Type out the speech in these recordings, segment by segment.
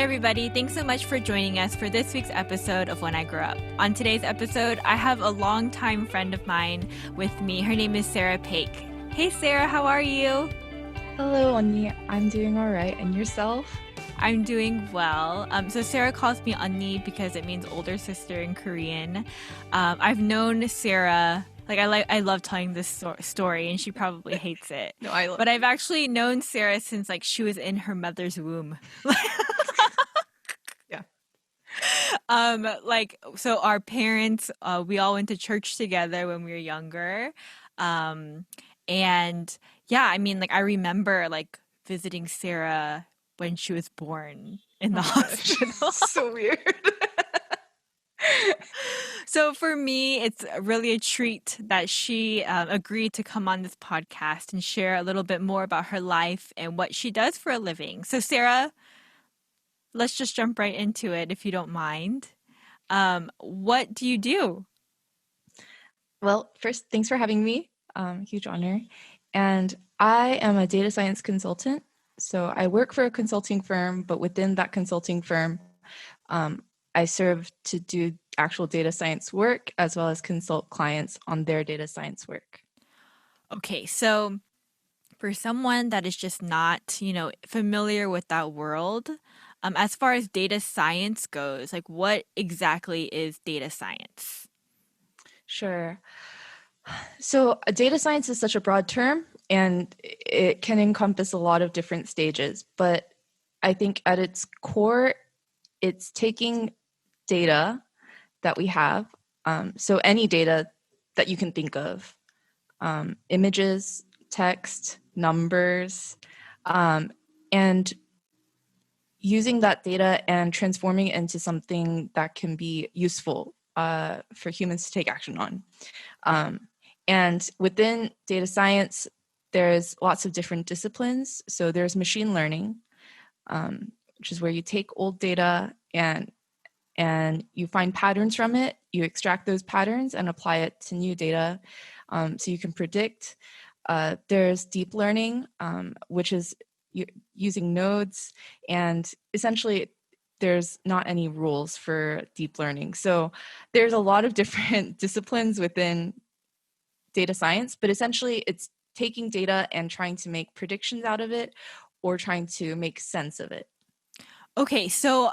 everybody. Thanks so much for joining us for this week's episode of When I Grow Up. On today's episode, I have a longtime friend of mine with me. Her name is Sarah Paik. Hey, Sarah, how are you? Hello, 언니. I'm doing all right. And yourself? I'm doing well. So Sarah calls me 언니 because it means older sister in Korean. I've known Sarah... I love telling this story, and she probably hates it. No, I love But I've actually known Sarah since she was in her mother's womb. Yeah. So our parents, we all went to church together when we were younger. And yeah, I remember visiting Sarah when she was born in the hospital. So weird. So for me, it's really a treat that she agreed to come on this podcast and share a little bit more about her life and what she does for a living. So Sarah, let's just jump right into it if you don't mind. What do you do? Well, first, thanks for having me. Huge honor. And I am a data science consultant. So I work for a consulting firm, but within that consulting firm, I serve to do actual data science work as well as consult clients on their data science work. Okay, so for someone that is just not, familiar with that world, as far as data science goes, what exactly is data science? Sure. So data science is such a broad term, and it can encompass a lot of different stages. But I think at its core, it's taking data that we have, so any data that you can think of, images, text, numbers, and using that data and transforming it into something that can be useful for humans to take action on. And within data science, there's lots of different disciplines. So there's machine learning, which is where you take old data and you find patterns from it, you extract those patterns and apply it to new data so you can predict. There's deep learning, which is using nodes, and essentially there's not any rules for deep learning. So there's a lot of different disciplines within data science, but essentially it's taking data and trying to make predictions out of it or trying to make sense of it. Okay, so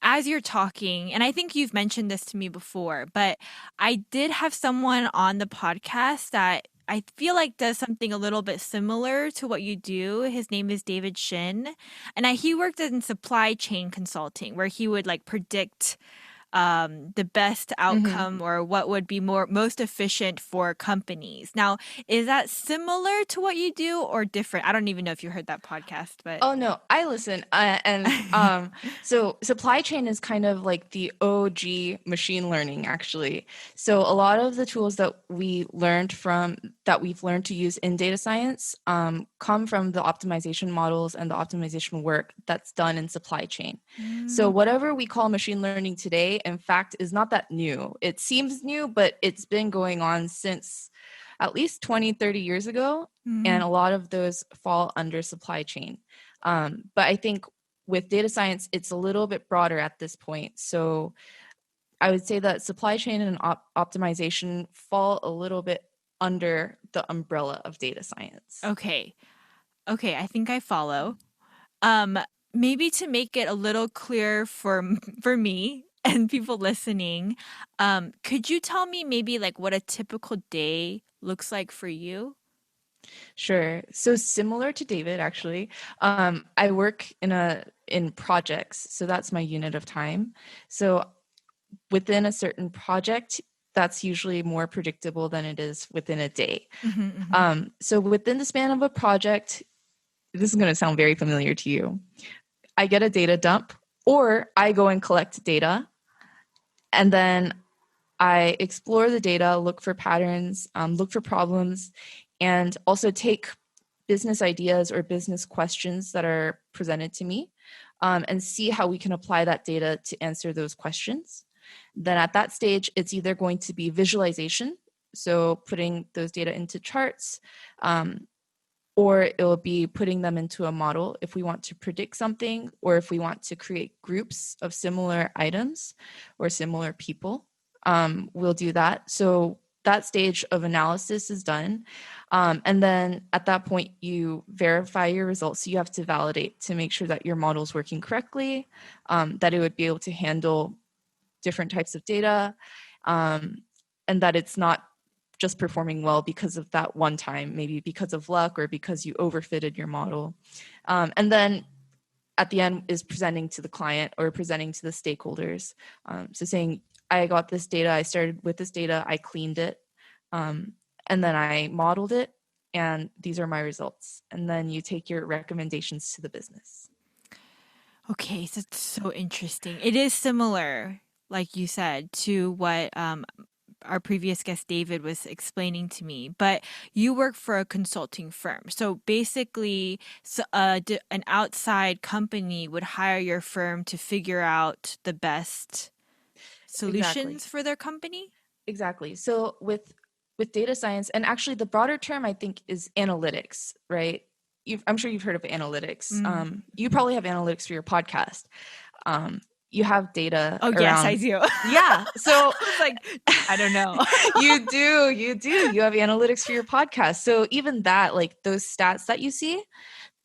as you're talking, and I think you've mentioned this to me before, but I did have someone on the podcast that I feel like does something a little bit similar to what you do. His name is David Shin, and he worked in supply chain consulting, where he would predict the best outcome or what would be most efficient for companies. Now, is that similar to what you do or different? I don't even know if you heard that podcast, but oh no, I listen. So supply chain is kind of like the OG machine learning, actually. So a lot of the tools that we've learned to use in data science come from the optimization models and the optimization work that's done in supply chain. So whatever we call machine learning today, in fact, is not that new. It seems new, but it's been going on since at least 20, 30 years ago. And a lot of those fall under supply chain. But I think with data science, it's a little bit broader at this point. So I would say that supply chain and optimization fall a little bit under the umbrella of data science. Okay, I think I follow. Maybe to make it a little clearer for me and people listening, could you tell me maybe what a typical day looks like for you? Sure. So similar to David, actually, I work in projects. So that's my unit of time. So within a certain project, that's usually more predictable than it is within a day. So within the span of a project, this is going to sound very familiar to you. I get a data dump, or I go and collect data, and then I explore the data, look for patterns, look for problems, and also take business ideas or business questions that are presented to me and see how we can apply that data to answer those questions. Then at that stage, it's either going to be visualization, so putting those data into charts, or it'll be putting them into a model if we want to predict something, or if we want to create groups of similar items or similar people. We'll do that. So that stage of analysis is done. And then at that point, you verify your results. So you have to validate to make sure that your model is working correctly, that it would be able to handle different types of data, and that it's not just performing well because of that one time, maybe because of luck or because you overfitted your model. And then at the end is presenting to the client or presenting to the stakeholders. So saying, I got this data, I started with this data, I cleaned it, and then I modeled it, and these are my results. And then you take your recommendations to the business. Okay, so it's so interesting. It is similar, like you said, to what our previous guest David was explaining to me, but you work for a consulting firm. So basically, an outside company would hire your firm to figure out the best Exactly. solutions for their company? Exactly. So with data science, and actually the broader term I think is analytics, right? I'm sure you've heard of analytics. Mm. You probably have analytics for your podcast. You have data Oh, yes, I around, do. yeah. So I was like, I don't know. you have analytics for your podcast. So even that, like those stats that you see,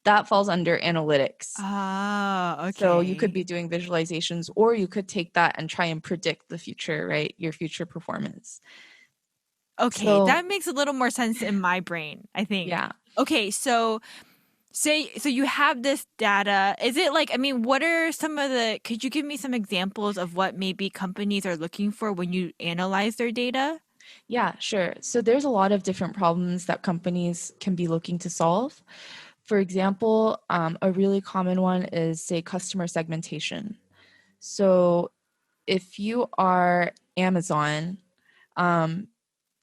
that falls under analytics. Ah, So you could okay. be doing visualizations, or you could take that and try and predict the future, right? Your future performance. Okay, So that makes a little more sense in my brain, I think. yeah, Okay, so so you have this data. Is it like, I mean, what are some of the, could you give me some examples of what maybe companies are looking for when you analyze their data? yeah, sure. So there's a lot of different problems that companies can be looking to solve. For example, a really common one is, say, customer segmentation. So if you are Amazon, um,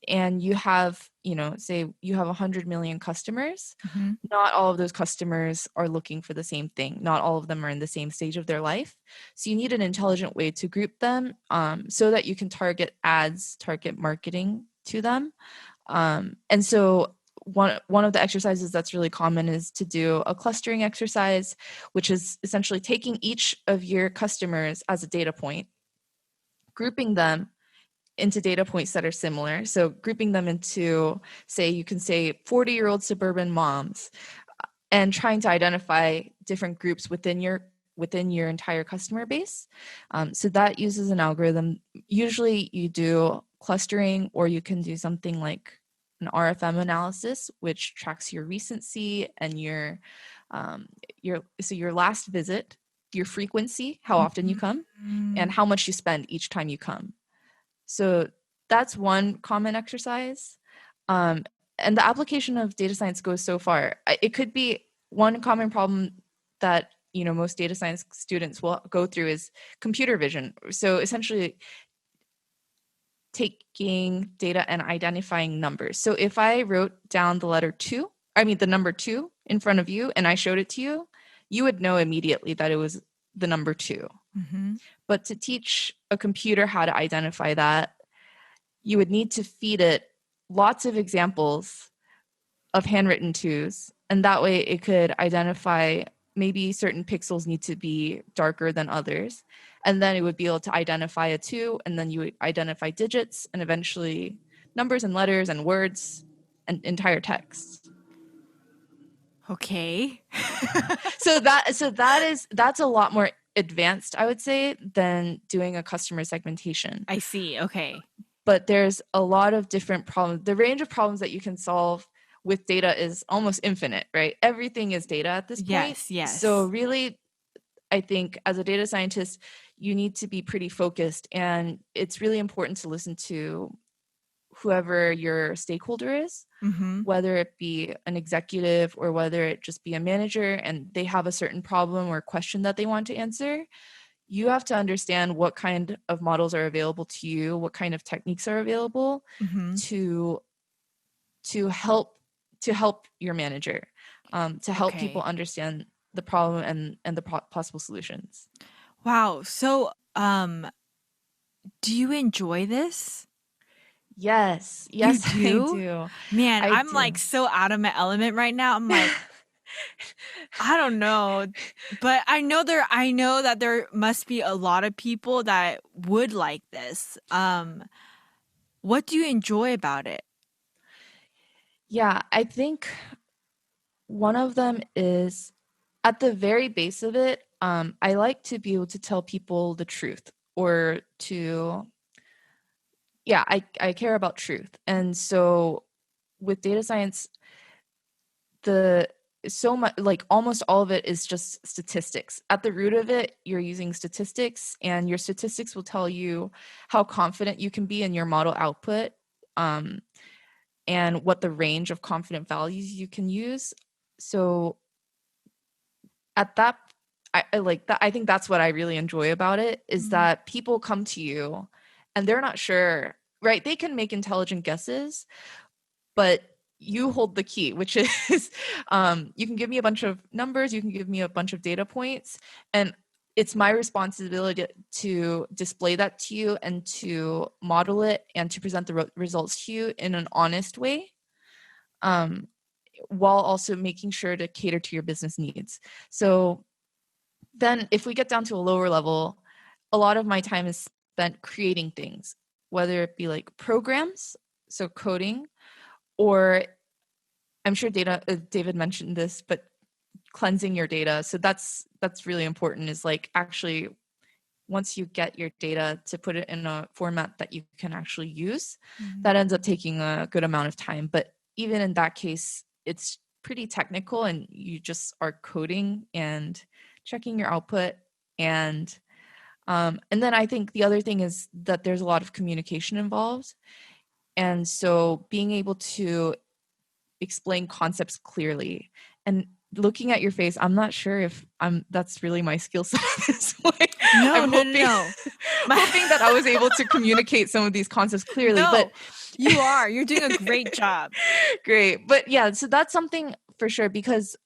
and you have, say you have 100 million customers, Hmm. not all of those customers are looking for the same thing. Not all of them are in the same stage of their life. So you need an intelligent way to group them, so that you can target ads, target marketing to them. And so one of the exercises that's really common is to do a clustering exercise, which is essentially taking each of your customers as a data point, grouping them into data points that are similar. So grouping them into, say, you can say 40-year-old suburban moms, and trying to identify different groups within your entire customer base. So that uses an algorithm. Usually you do clustering, or you can do something like an RFM analysis, which tracks your recency and your last visit, your frequency, how often you come, and Hmm. how much you spend each time you come. So that's one common exercise. Um, and the application of data science goes so far. It could be one common problem that most data science students will go through is computer vision. So essentially taking data and identifying numbers. So if I wrote down the number two in front of you, and I showed it to you, you would know immediately that it was the number two. Hmm. But to teach a computer how to identify that, you would need to feed it lots of examples of handwritten twos, and that way it could identify maybe certain pixels need to be darker than others, and then it would be able to identify a two, and then you would identify digits, and eventually numbers and letters and words and entire text. Okay. That's a lot more advanced, I would say, than doing a customer segmentation. I see. Okay. But there's a lot of different problems. The range of problems that you can solve with data is almost infinite, right? Everything is data at this point. Yes, So yes. really, I think as a data scientist, you need to be pretty focused, and it's really important to listen to whoever your stakeholder is, Hmm. whether it be an executive or whether it just be a manager, and they have a certain problem or question that they want to answer. You have to understand what kind of models are available to you, what kind of techniques are available Hmm. to to help to help your manager, to help people Okay. understand the problem and the possible solutions. Wow. So, do you enjoy this? Yes, You yes, I do? do. Man, I I'm like do. so out of my element right now. I'm like, I don't know. But I know that there must be a lot of people that would like this. What do you enjoy about it? Yeah, I think one of them is at the very base of it, I like to be able to tell people the truth or to, yeah, I care about truth. And so with data science, the so much like almost all of it is just statistics. At the root of it, you're using statistics, and your statistics will tell you how confident you can be in your model output, um, and what the range of confident values you can use. So at that, I like that. I think that's what I really enjoy about it is Mhm. that people come to you and they're not sure, right? They can make intelligent guesses, but you hold the key, which is you can give me a bunch of numbers, you can give me a bunch of data points, and it's my responsibility to display that to you and to model it and to present the results to you in an honest way, um, while also making sure to cater to your business needs. So then if we get down to a lower level, a lot of my time is spent creating things, whether it be like programs, so coding, or I'm sure David mentioned this, but cleansing your data. So that's really important is like actually once you get your data to put it in a format that you can actually use, Mhm. that ends up taking a good amount of time. But even in that case, it's pretty technical and you just are coding and checking your output. And then I think the other thing is that there's a lot of communication involved. And so being able to explain concepts clearly and looking at your face, I'm not sure if I'm that's really my skill set at this point. No, I'm no, no, hoping no. My hoping that I was able to communicate some of these concepts clearly, but No, you are. You're doing a great job. great. But yeah, so that's something for sure because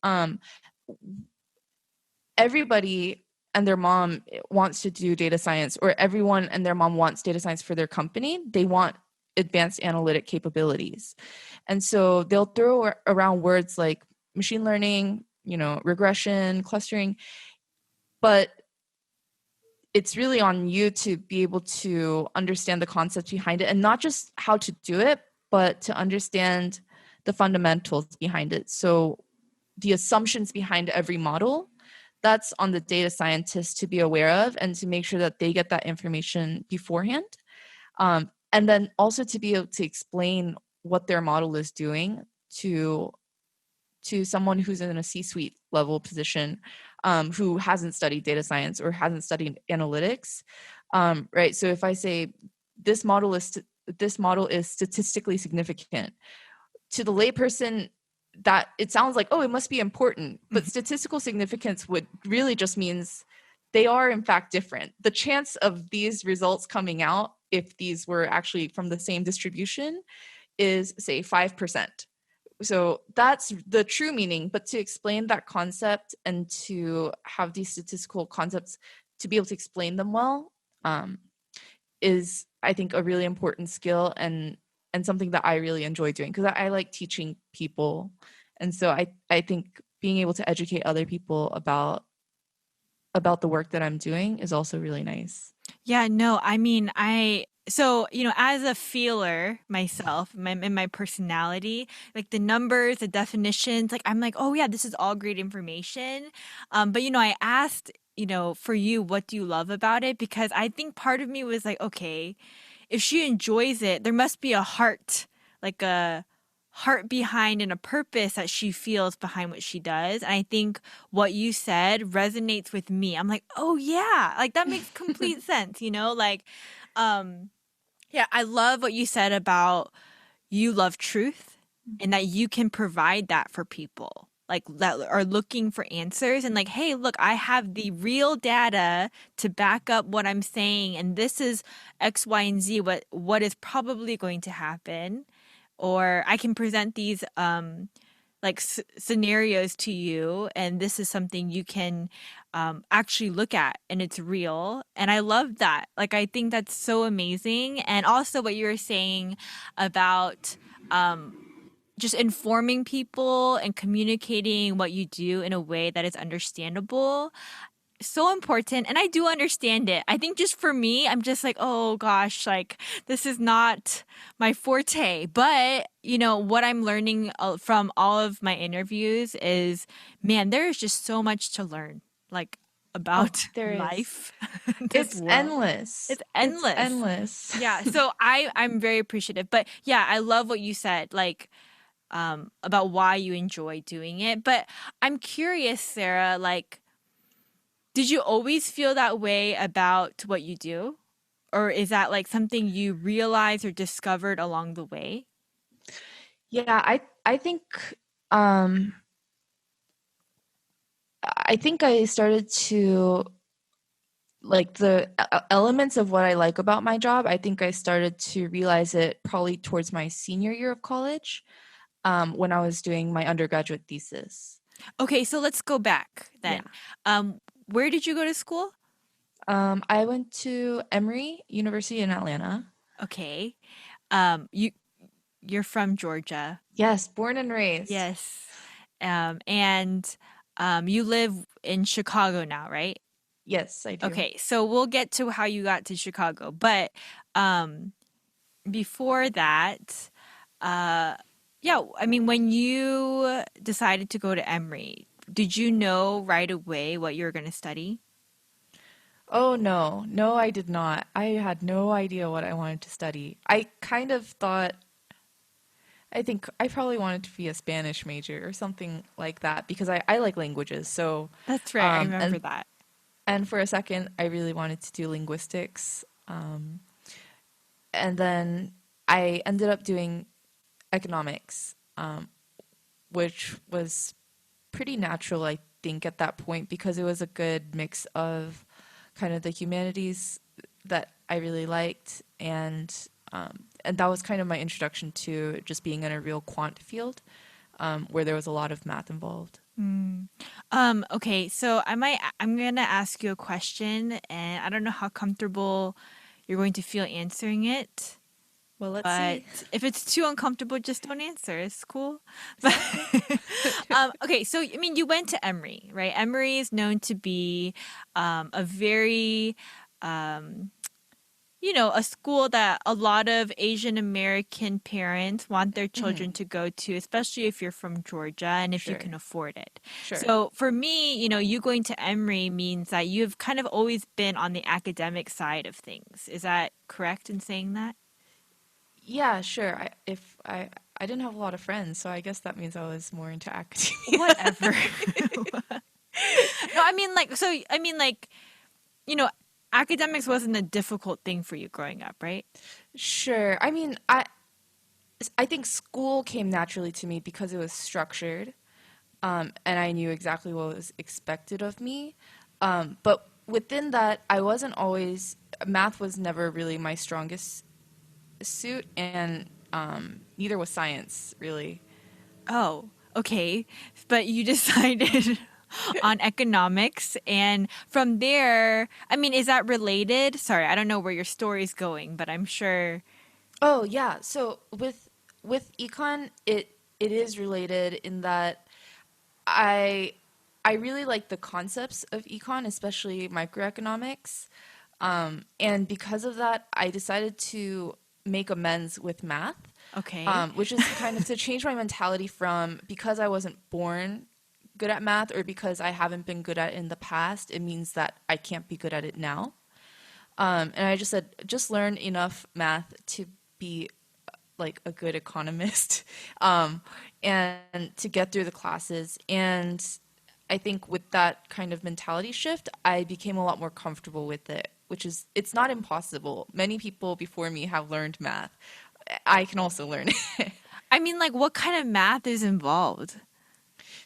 everybody and their mom wants to do data science, or everyone and their mom wants data science for their company. They want advanced analytic capabilities. And so they'll throw around words like machine learning, regression, clustering, but it's really on you to be able to understand the concepts behind it and not just how to do it, but to understand the fundamentals behind it. So the assumptions behind every model, that's on the data scientist to be aware of and to make sure that they get that information beforehand. And then also to be able to explain what their model is doing to someone who's in a C-suite level position, who hasn't studied data science or hasn't studied analytics, right? So if I say this model is statistically significant, to the layperson, that it sounds like, oh, it must be important, but Mhm. statistical significance would really just means they are in fact different. The chance of these results coming out, if these were actually from the same distribution, is say 5%. So that's the true meaning. But to explain that concept and to have these statistical concepts to be able to explain them well, um, is I think a really important skill and something that I really enjoy doing because I like teaching people. And so I think being able to educate other people about the work that I'm doing is also really nice. Yeah, no, I mean, as a feeler myself, in my personality, like the numbers, the definitions, like I'm like, oh yeah, this is all great information. But I asked, for you, what do you love about it? Because I think part of me was like, okay, if she enjoys it, there must be a heart, like a heart behind and a purpose that she feels behind what she does. And I think what you said resonates with me. I'm like, oh yeah, like that makes complete sense, Like, um, yeah, I love what you said about you love truth and that you can provide that for people like that are looking for answers and like, hey, look, I have the real data to back up what I'm saying, and this is X, Y, and Z, what is probably going to happen. Or I can present these like scenarios to you, and this is something you can actually look at and it's real. And I love that. Like, I think that's so amazing. And also, what you were saying about um, just informing people and communicating what you do in a way that is understandable, so important. And I do understand it. I think just for me, I'm just like, oh gosh, like this is not my forte. But, what I'm learning from all of my interviews is, man, there is just so much to learn, like Oh, about there is. life, this It's world. endless. It's It's endless. endless. Yeah. So I'm very appreciative. But yeah, I love what you said, like, about why you enjoy doing it. But I'm curious, Sarah, like, did you always feel that way about what you do? Or is that like something you realized or discovered along the way? Yeah, I think um I think I started to like the elements of what I like about my job. I think I started to realize it probably towards my senior year of college, when I was doing my undergraduate thesis. Okay, so let's go back Yeah. then. Um, where did you go to school? I went to Emory University in Atlanta. Okay. You're from Georgia. Yes, born and raised. Yes. And you live in Chicago now, right? Yes, I do. Okay, so we'll get to how you got to Chicago, but um before that, uh, yeah, I mean, when you decided to go to Emory, did you know right away what you were going to study? Oh no, no, I did not. I had no idea what I wanted to study. I kind of thought, I think I probably wanted to be a Spanish major or something like that because I like languages. So, That's right. I um, remember and that. and for a second, I really wanted to do linguistics. And then I ended up doing economics, which was pretty natural, I think, at that point because it was a good mix of kind of the humanities that I really liked, and that was kind of my introduction to just being in a real quant field, where there was a lot of math involved. Mm. Okay, so I'm gonna ask you a question, and I don't know how comfortable you're going to feel answering it. Well, let's But see. if it's too uncomfortable, just don't answer. It's cool. But Sounds good. okay, so I mean, you went to Emory, right? Emory is known to be a very, um, a school that a lot of Asian American parents want their Hmm. children to go to, especially if you're from Georgia and if you Sure, can afford it. sure. So for me, you going to Emory means that you've kind of always been on the academic side of things. Is that correct in saying that? Yeah, sure. If I didn't have a lot of friends, so I guess that means I was more into academia. Whatever. No, I mean like so I mean like, you know, academics wasn't a difficult thing for you growing up, right? Sure. I mean, I think school came naturally to me because it was structured, and I knew exactly what was expected of me. But within that, I wasn't always, math was never really my strongest suit, and neither was science, really. Oh, okay. But you decided on economics, and from there, I mean, is that related? Sorry, I don't know where your story's going, but I'm sure. Oh, yeah. So with econ, it is related in that I I really like the concepts of econ, especially microeconomics. And because of that, I decided to make amends with math, Okay. which is kind of to change my mentality from because I wasn't born good at math or because I haven't been good at it in the past, it means that I can't be good at it now. And I just said, just learn enough math to be like a good economist, um, and to get through the classes. And I think with that kind of mentality shift, I became a lot more comfortable with it, which is, it's not impossible. Many people before me have learned math. I can also learn it. I mean, like, what kind of math is involved?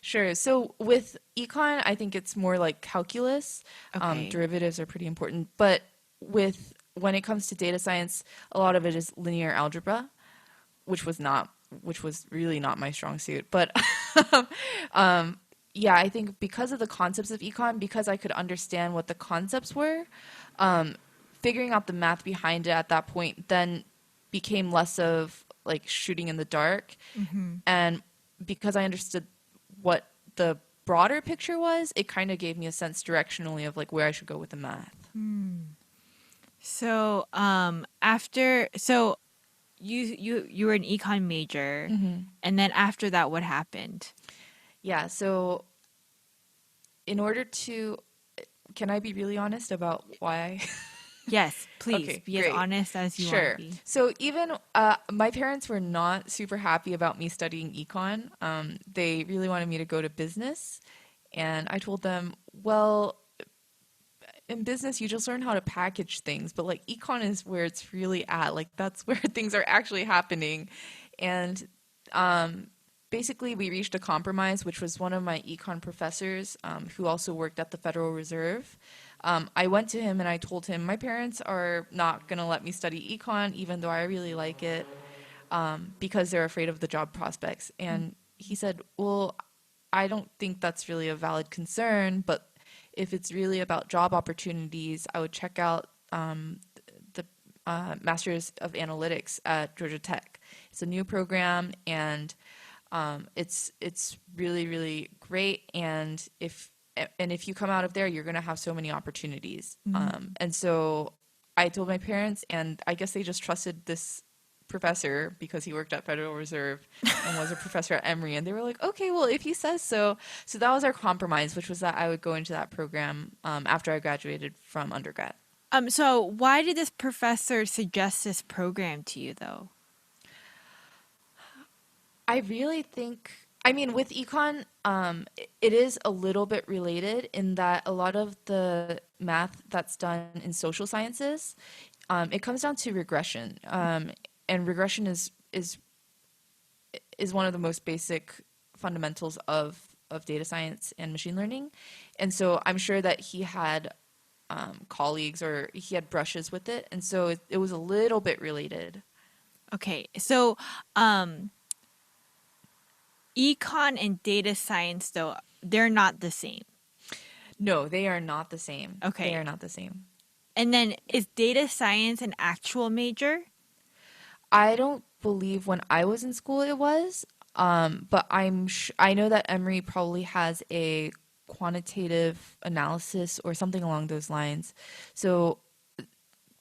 Sure. So with econ, I think it's more like calculus. Okay. Derivatives are pretty important. But when it comes to data science, a lot of it is linear algebra, which was not which was really not my strong suit. But yeah, I think because of the concepts of econ, because I could understand what the concepts were, um, figuring out the math behind it at that point then became less of like shooting in the dark. Mm-hmm. And because I understood what the broader picture was, it kind of gave me a sense directionally of like where I should go with the math. So, after so you were an econ major, and then after that, what happened? Yeah, so in order to, can I be really honest about why? Yes, please Okay, be as great. honest as you want to Sure. be. So even my parents were not super happy about me studying econ. They really wanted me to go to business. And I told them, well, in business, you just learn how to package things, but like econ is where it's really at. Like that's where things are actually happening. And basically, we reached a compromise, which was one of my econ professors who also worked at the Federal Reserve. I went to him and I told him my parents are not going to let me study econ, even though I really like it, because they're afraid of the job prospects. And he said, well, I don't think that's really a valid concern, but if it's really about job opportunities, I would check out the Masters of Analytics at Georgia Tech. It's a new program, and it's really really great. And if you come out of there, you're gonna have so many opportunities. And so I told my parents, and I guess they just trusted this professor because he worked at Federal Reserve and was a professor at Emory, and they were like, okay, well, if he says so. So that was our compromise, which was that I would go into that program after I graduated from undergrad. So why did this professor suggest this program to you, though? I really think, I mean, with econ, it is a little bit related in that a lot of the math that's done in social sciences, it comes down to regression. And regression is one of the most basic fundamentals of data science and machine learning. And so I'm sure that he had colleagues or he had brushes with it. And so it was a little bit related. Okay, so econ and data science, though, they're not the same. No, they are not the same. They Okay, are not the same. and then is data science an actual major? I don't believe when I was in school it was, but I know that Emory probably has a quantitative analysis or something along those lines. So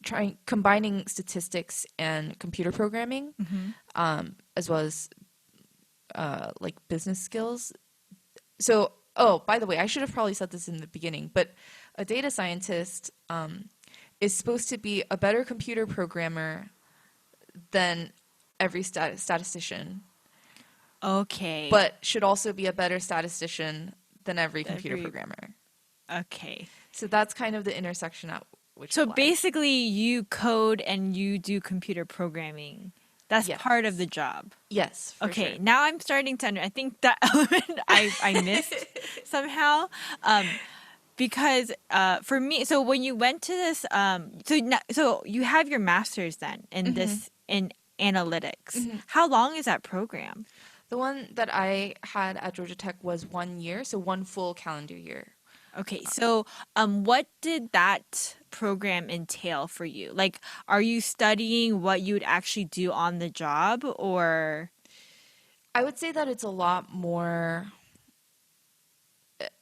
trying combining statistics and computer programming, as well as like business skills. So, oh, by the way, I should have probably said this in the beginning, but a data scientist is supposed to be a better computer programmer than every statistician, Okay, but should also be a better statistician than every computer every programmer. okay. So that's kind of the intersection at which So it lies. basically, you code and you do computer programming. That's Yes. part of the job. Yes, for sure. Okay, now I'm starting to I think that element I missed somehow. Because for me, so when you went to this, so you have your master's then in this in analytics. How long is that program? The one that I had at Georgia Tech was 1 year, so one full calendar year. Okay, so what did that program entail for you? Like, are you studying what you would actually do on the job, or I would say that it's a lot more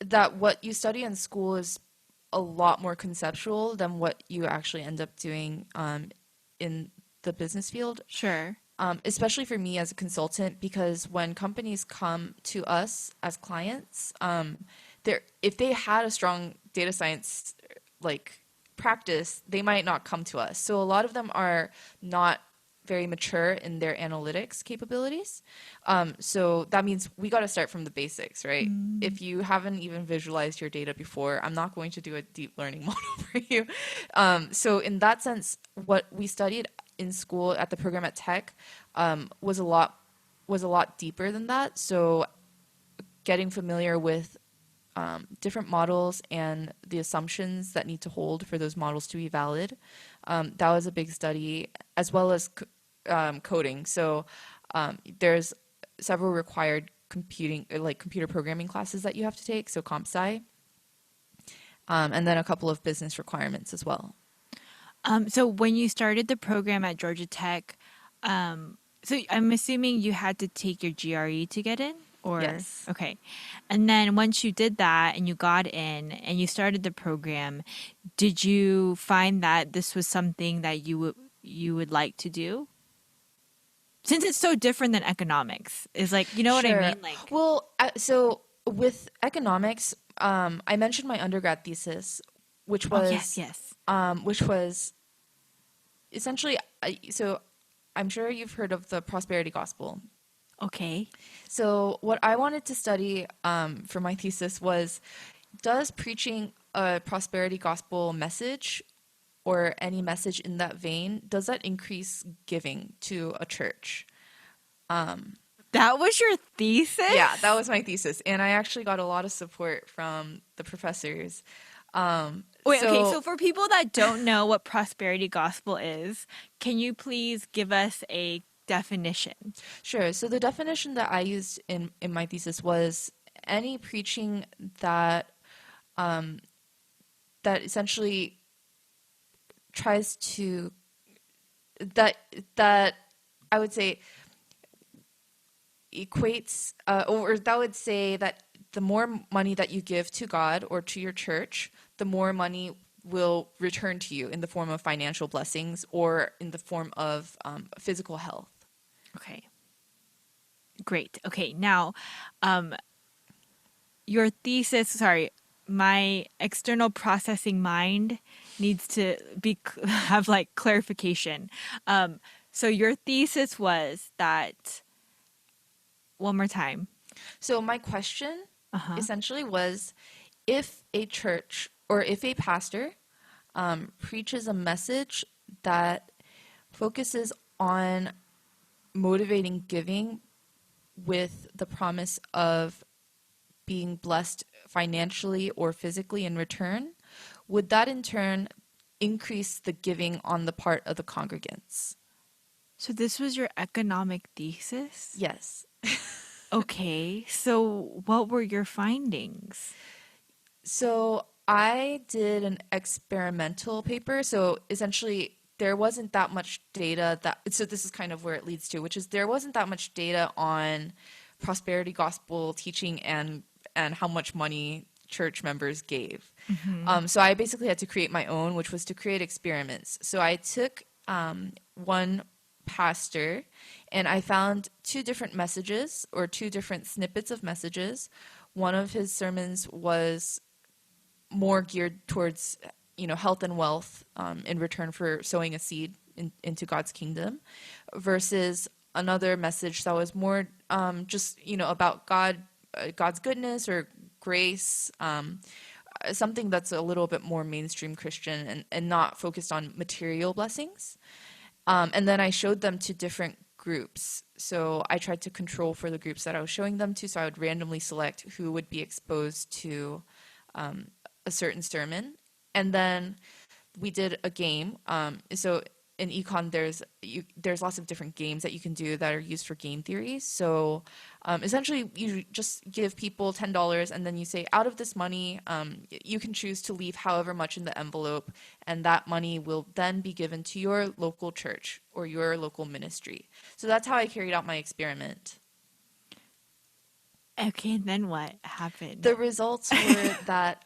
that what you study in school is a lot more conceptual than what you actually end up doing in the business field. sure? Especially for me as a consultant, because when companies come to us as clients, if they had a strong data science like practice, they might not come to us. So a lot of them are not very mature in their analytics capabilities. So that means we got to start from the basics, right? If you haven't even visualized your data before, I'm not going to do a deep learning model for you. So in that sense, what we studied in school at the program at Tech was a lot deeper than that. So getting familiar with different models and the assumptions that need to hold for those models to be valid. That was a big study, as well as coding. So There's several required computer programming classes that you have to take, so comp sci, and then a couple of business requirements as well. So when you started the program at Georgia Tech, so I'm assuming you had to take your GRE to get in, or Yes. okay. And then once you did that and you got in and you started the program, did you find that this was something that you would like to do? Since it's so different than economics, is like, you know what I Sure. mean? Like, Well, so with economics, I mentioned my undergrad thesis, which oh yes, was yes. which was essentially, so I'm sure you've heard of the prosperity gospel. Okay. So what I wanted to study for my thesis was, does preaching a prosperity gospel message or any message in that vein, does that increase giving to a church? That was your Yeah, that thesis? was my thesis, and I actually got a lot of support from the professors. Wait, okay, So so for people that don't know what prosperity gospel is, can you please give us a definition? sure. So the definition that I used in my thesis was any preaching that that essentially tries to that that I would say equates, or that would say that the more money that you give to God or to your church, the more money will return to you in the form of financial blessings or in the form of physical health. Okay, great. Okay, now, um, your thesis, sorry, my external processing mind needs to be have like clarification. So your thesis was that one more time. So my question Uh-huh. essentially was, if a church or if a pastor preaches a message that focuses on motivating giving with the promise of being blessed financially or physically in return, would that in turn increase the giving on the part of the congregants? So this was your economic thesis? Yes. Okay, so what were your findings? So I did an experimental paper. So essentially, there wasn't that much data that, so this is kind of where it leads to, which is there wasn't that much data on prosperity gospel teaching and how much money church members gave. Mm-hmm. So I basically had to create my own, which was to create experiments. So I took one pastor and I found two different messages or two different snippets of messages. One of his sermons was more geared towards, health and wealth, in return for sowing a seed into God's kingdom, versus another message that was more just about God's goodness or grace, something that's a little bit more mainstream Christian and not focused on material blessings. And then I showed them to different groups. So I tried to control for the groups that I was showing them to. So I would randomly select who would be exposed to a certain sermon. And then we did a game. So in econ, there's lots of different games that you can do that are used for game theory. So essentially, you just give people $10, and then you say, out of this money, you can choose to leave however much in the envelope, and that money will then be given to your local church or your local ministry. So that's how I carried out my experiment. Okay, and then what happened? The results were that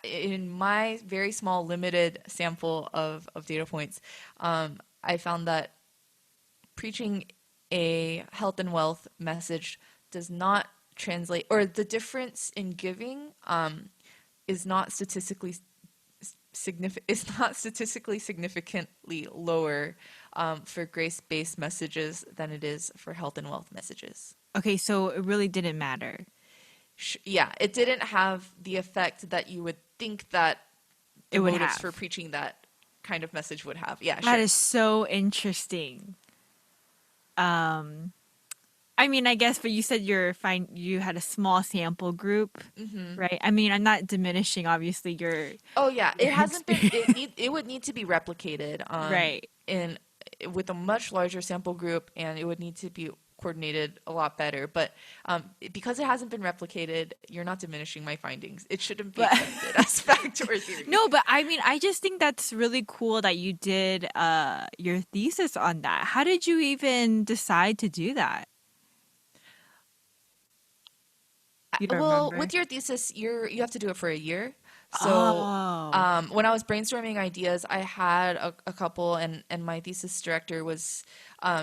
in my very small limited sample of data points, I found that preaching a health and wealth message does not translate, or the difference in giving is not statistically significantly lower for grace-based messages than it is for health and wealth messages. Okay, so it really didn't matter. Yeah, it didn't have the effect that you would think that It the would motives for have. preaching that kind of message would have. Yeah, That sure. is so interesting. Um, I mean, I guess, but you said you had a small sample group, right? I mean, I'm not diminishing obviously your Oh yeah, your it hasn't been. experience. It would need to be replicated Right. in with a much larger sample group, and it would need to be coordinated a lot better. But because it hasn't been replicated, you're not diminishing my findings. It shouldn't be But accepted as fact or theory. no, but I mean, I just think that's really cool that you did your thesis on that. How did you even decide to do that? You don't Well, remember? with your thesis, you have to do it for a year. So Oh, when I was brainstorming ideas, I had a couple, and my thesis director was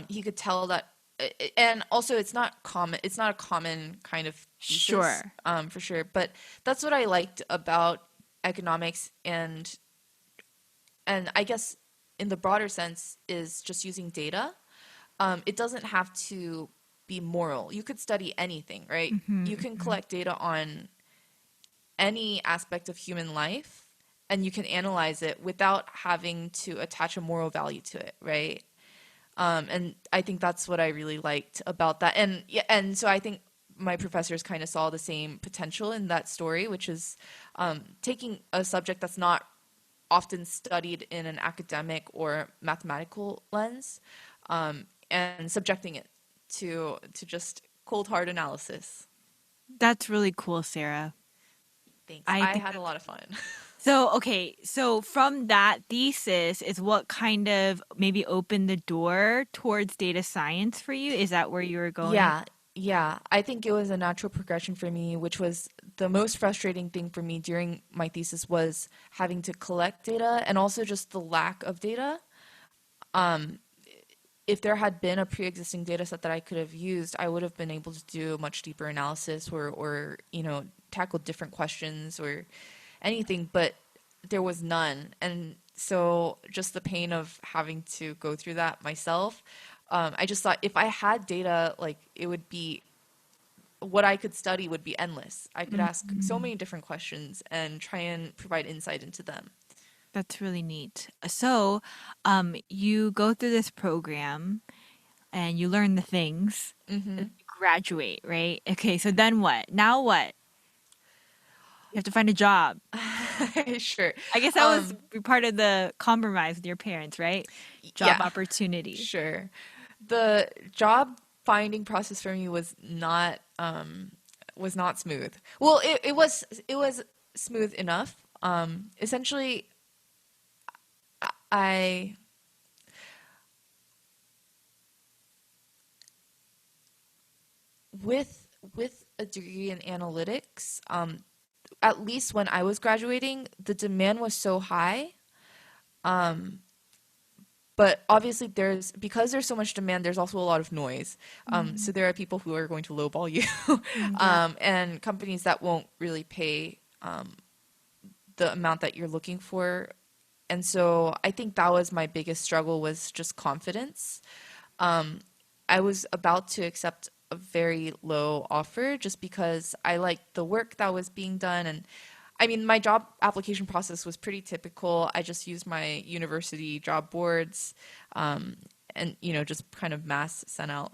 he could tell that, and also it's not common. It's not a common kind of thesis, sure. for sure. But that's what I liked about economics, and I guess in the broader sense is just using data. It doesn't have to be moral. You could study anything, right? You can Hmm. collect data on any aspect of human life, and you can analyze it without having to attach a moral value to it, right? And I think that's what I really liked about that. And yeah, and so I think my professors kind of saw the same potential in that story, which is taking a subject that's not often studied in an academic or mathematical lens, and subjecting it to just cold hard analysis. That's really cool, Sarah. Thanks. I I think had a that's lot of fun. so. Okay, so from that thesis is what kind of maybe opened the door towards data science for you? Is that where you were going? Yeah, yeah. I think it was a natural progression for me, which was the most frustrating thing for me during my thesis was having to collect data and also just the lack of data. If there had been a pre-existing data set that I could have used, I would have been able to do a much deeper analysis or tackle different questions or anything, but there was none. And so just the pain of having to go through that myself, I just thought if I had data, like it would be what I could study would be endless. I could ask so Mhm. many different questions and try and provide insight into them. That's really neat. So, you go through this program and you learn the things, and Hmm. you graduate, right? Okay, so then what? Now what? You have to find a job. Sure. I guess that was part of the compromise with your parents, right? Job Yeah, opportunity. sure. The job finding process for me was not smooth. Well, it was smooth enough. Essentially, I with a degree in analytics, at least when I was graduating, the demand was so high. But obviously, because there's so much demand, there's also a lot of noise. So Mm, there are people who are going to lowball you, yeah. and companies that won't really pay the amount that you're looking for. And so I think that was my biggest struggle was just confidence. I was about to accept a very low offer just because I liked the work that was being done. And I mean, my job application process was pretty typical. I just used my university job boards, and, just kind of mass sent out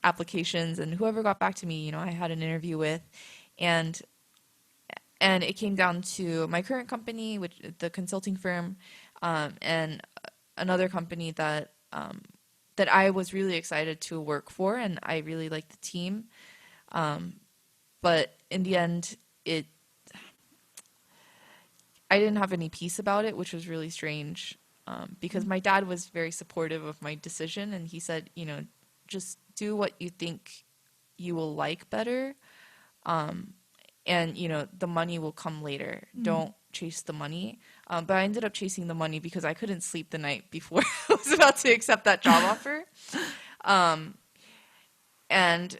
applications. And whoever got back to me, I had an interview with. And and it came down to my current company, which the consulting firm, and another company that I was really excited to work for, and I really liked the team. But in the end, it I didn't have any peace about it, which was really strange, because my dad was very supportive of my decision, and he said, just do what you think you will like better, and the money will come later. Mm. Don't chase the money. But I ended up chasing the money because I couldn't sleep the night before I was about to accept that job offer. And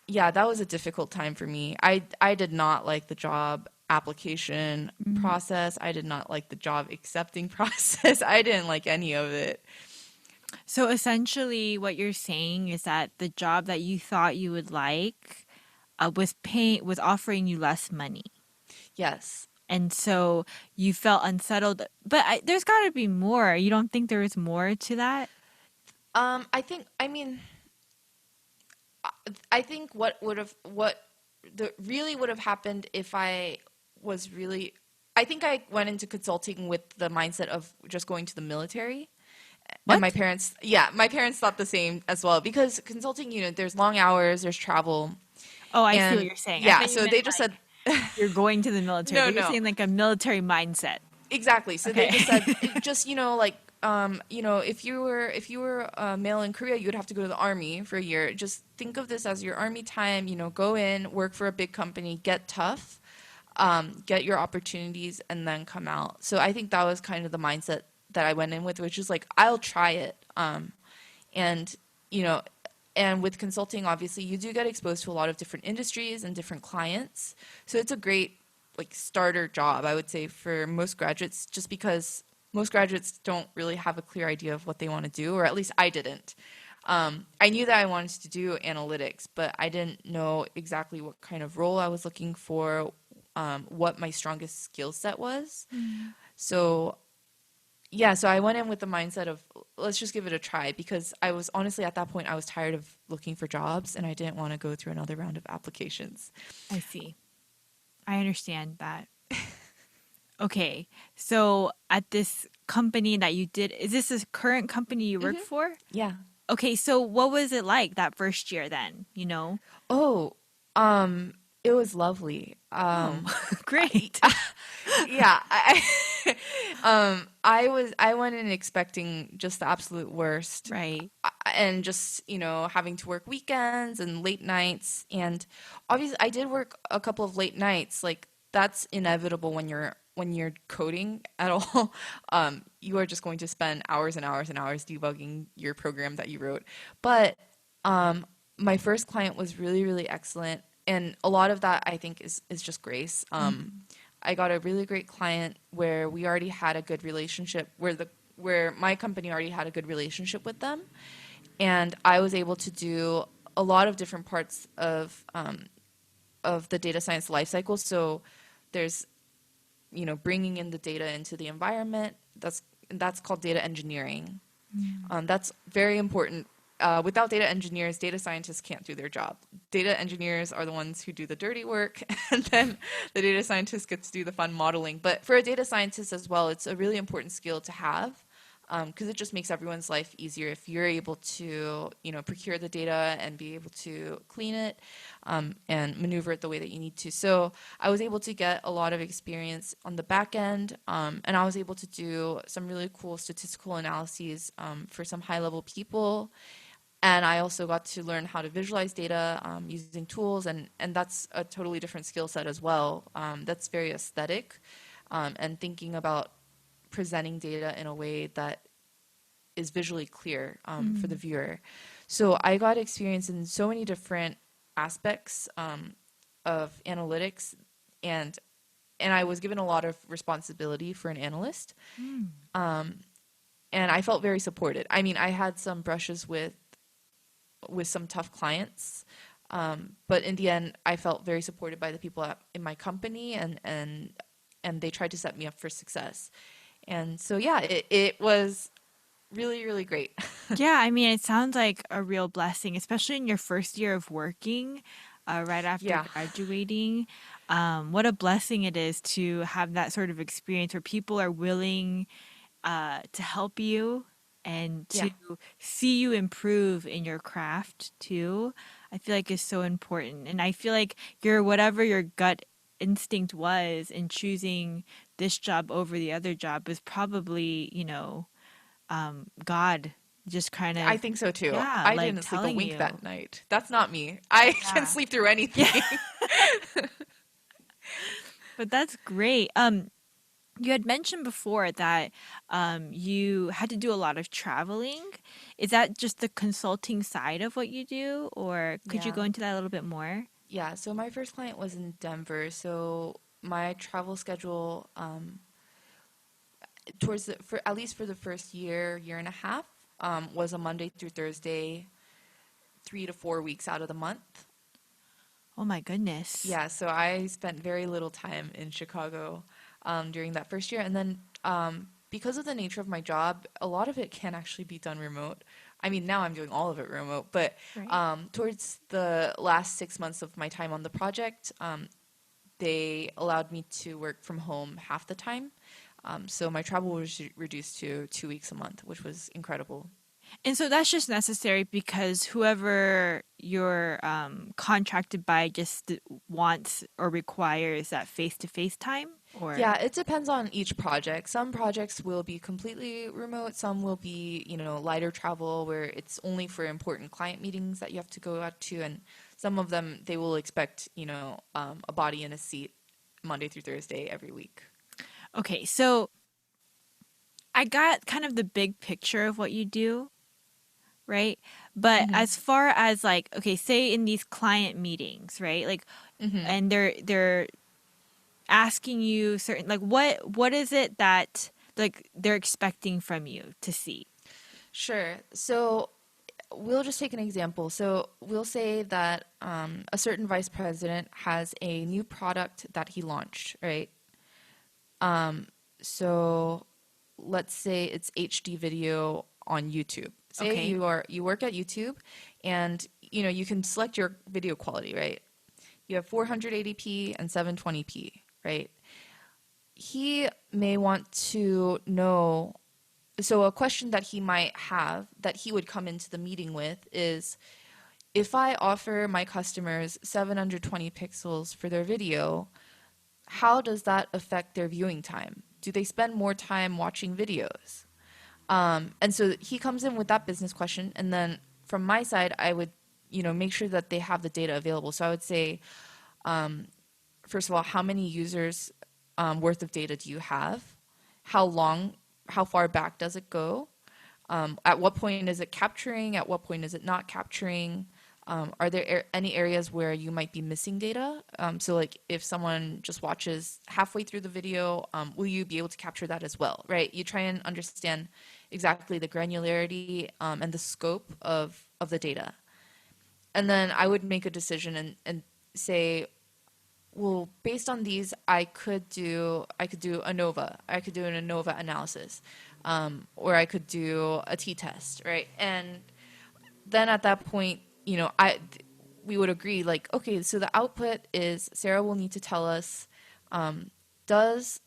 yeah, that was a difficult time for me. I did not like the job application Mm. process. I did not like the job accepting process. I didn't like any of it. So essentially, what you're saying is that the job that you thought you would like was offering you less money. Yes. And so you felt unsettled. But there's got to be more. You don't think there is more to that? I think what the really would have happened if I was really I think I went into consulting with the mindset of just going to the military, And What? my parents thought the same as well because consulting, there's long hours, there's travel, Oh, I see what and you're saying. I yeah, thought you so meant they just said, like you're going to the military, no, but you're no, saying like a military mindset. exactly. So they Okay. just said, just like, if you were a male in Korea, you would have to go to the army for a year. Just think of this as your army time. Go in, work for a big company, get tough, get your opportunities, and then come out. So I think that was kind of the mindset that I went in with, which is like, I'll try it. And you know and with consulting, obviously you do get exposed to a lot of different industries and different clients, so it's a great like starter job, I would say, for most graduates, just because most graduates don't really have a clear idea of what they want to do, or at least I didn't. I knew that I wanted to do analytics, but I didn't know exactly what kind of role I was looking for, what my strongest skill set was. Mm. So yeah, so I went in with the mindset of let's just give it a try, because I was honestly at that point I was tired of looking for jobs and I didn't want to go through another round of applications. I see. I understand that. Okay. So at this company that you did, is this a current company you work for? Yeah. Okay, so what was it like that first year then? Oh, um, it was lovely. Oh, I, great. yeah, I went in expecting just the absolute worst, Right. and just having to work weekends and late nights, and obviously I did work a couple of late nights. Like, that's inevitable when you're coding at all. You are just going to spend hours and hours and hours debugging your program that you wrote. But um, my first client was really, really excellent, and a lot of that I think is just grace. Mhm. I got a really great client where we already had a good relationship, where my company already had a good relationship with them, and I was able to do a lot of different parts of the data science lifecycle. So there's bringing in the data into the environment. That's called data engineering. Mm. That's very important. Without data engineers, data scientists can't do their job. Data engineers are the ones who do the dirty work, and then the data scientist gets to do the fun modeling. But for a data scientist as well, it's a really important skill to have, because it just makes everyone's life easier if you're able to, procure the data and be able to clean it, and maneuver it the way that you need to. So I was able to get a lot of experience on the back end, and I was able to do some really cool statistical analyses, for some high-level people. And I also got to learn how to visualize data, using tools, and that's a totally different skill set as well. That's very aesthetic, and thinking about presenting data in a way that is visually clear, for the Mm. viewer. So I got experience in so many different aspects, of analytics, and and I was given a lot of responsibility for an analyst, Mm. and I felt very supported. I mean, I had some brushes with some tough clients, but in the end, I felt very supported by the people in my company, and they tried to set me up for success. And so, yeah, it was really, really great. Yeah, I mean, it sounds like a real blessing, especially in your first year of working, right after Yeah, graduating. What a blessing it is to have that sort of experience where people are willing to help you and yeah. to see you improve in your craft too. I feel like is so important. And I feel like whatever your gut instinct was in choosing this job over the other job is probably, God just kind I of, think so too. yeah, I like didn't sleep a telling wink you. that night. That's not me. I can Yeah. sleep through Yeah. anything. But that's great. You had mentioned before that you had to do a lot of traveling. Is that just the consulting side of what you do, or could you Yeah. go into that a little bit more? Yeah, so my first client was in Denver, so my travel schedule, for at least for the first year and a half, was a Monday through Thursday, 3 to 4 weeks out of the month. Oh my goodness. Yeah, so I spent very little time in Chicago, during that first year, and then, because of the nature of my job, a lot of it can actually be done remote. I mean, now I'm doing all of it remote, but, Right. towards the last 6 months of my time on the project, they allowed me to work from home half the time. So my travel was reduced to 2 weeks a month, which was incredible. And so that's just necessary because whoever you're contracted by just wants or requires that face to face time, or Yeah, it depends on each project. Some projects will be completely remote, some will be, lighter travel where it's only for important client meetings that you have to go out to, and some of them they will expect, a body in a seat Monday through Thursday every week. okay. So I got kind of the big picture of what you do, right? But Hmm. as far as like, okay, say in these client meetings, right? Like, Hmm. and they're asking you certain like what is it that like they're expecting from you to see? Sure. So we'll just take an example. So we'll say that a certain vice president has a new product that he launched, right? So let's say it's HD video on YouTube. Say Okay. you work at YouTube, and you can select your video quality, right? You have 480p and 720p, right? He may want to know. So a question that he might have that he would come into the meeting with is, if I offer my customers 720 pixels for their video, how does that affect their viewing time? Do they spend more time watching videos? And so he comes in with that business question, and then from my side, I would, make sure that they have the data available. So I would say, first of all, how many users worth of data do you have? How long, how far back does it go? At what point is it capturing? At what point is it not capturing? Are there any areas where you might be missing data? So, like, if someone just watches halfway through the video, will you be able to capture that as well, right? You try and understand exactly the granularity and the scope of the data. And then I would make a decision and say, well, based on these, I could do ANOVA. I could do an ANOVA analysis, or I could do a t-test, right? And then at that point, we would agree, like, okay, so the output is Sarah will need to tell us, does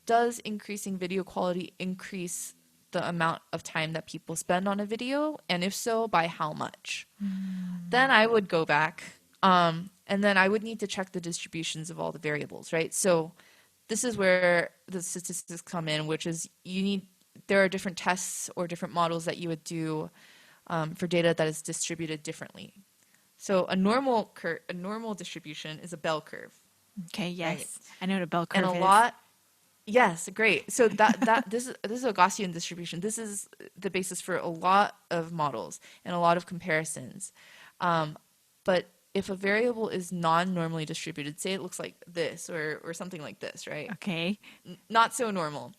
does increasing video quality increase the amount of time that people spend on a video, and if so, by how much? Then I would go back, and then I would need to check the distributions of all the variables, right? So this is where the statistics come in, which is there are different tests or different models that you would do for data that is distributed differently. So a normal distribution is a bell curve, Okay, right? yes. I know what a bell And a curve is. lot, yes, great. So this is a Gaussian distribution. This is the basis for a lot of models and a lot of comparisons. But if a variable is non-normally distributed, say it looks like this or something like this, right? Okay. Not so normal.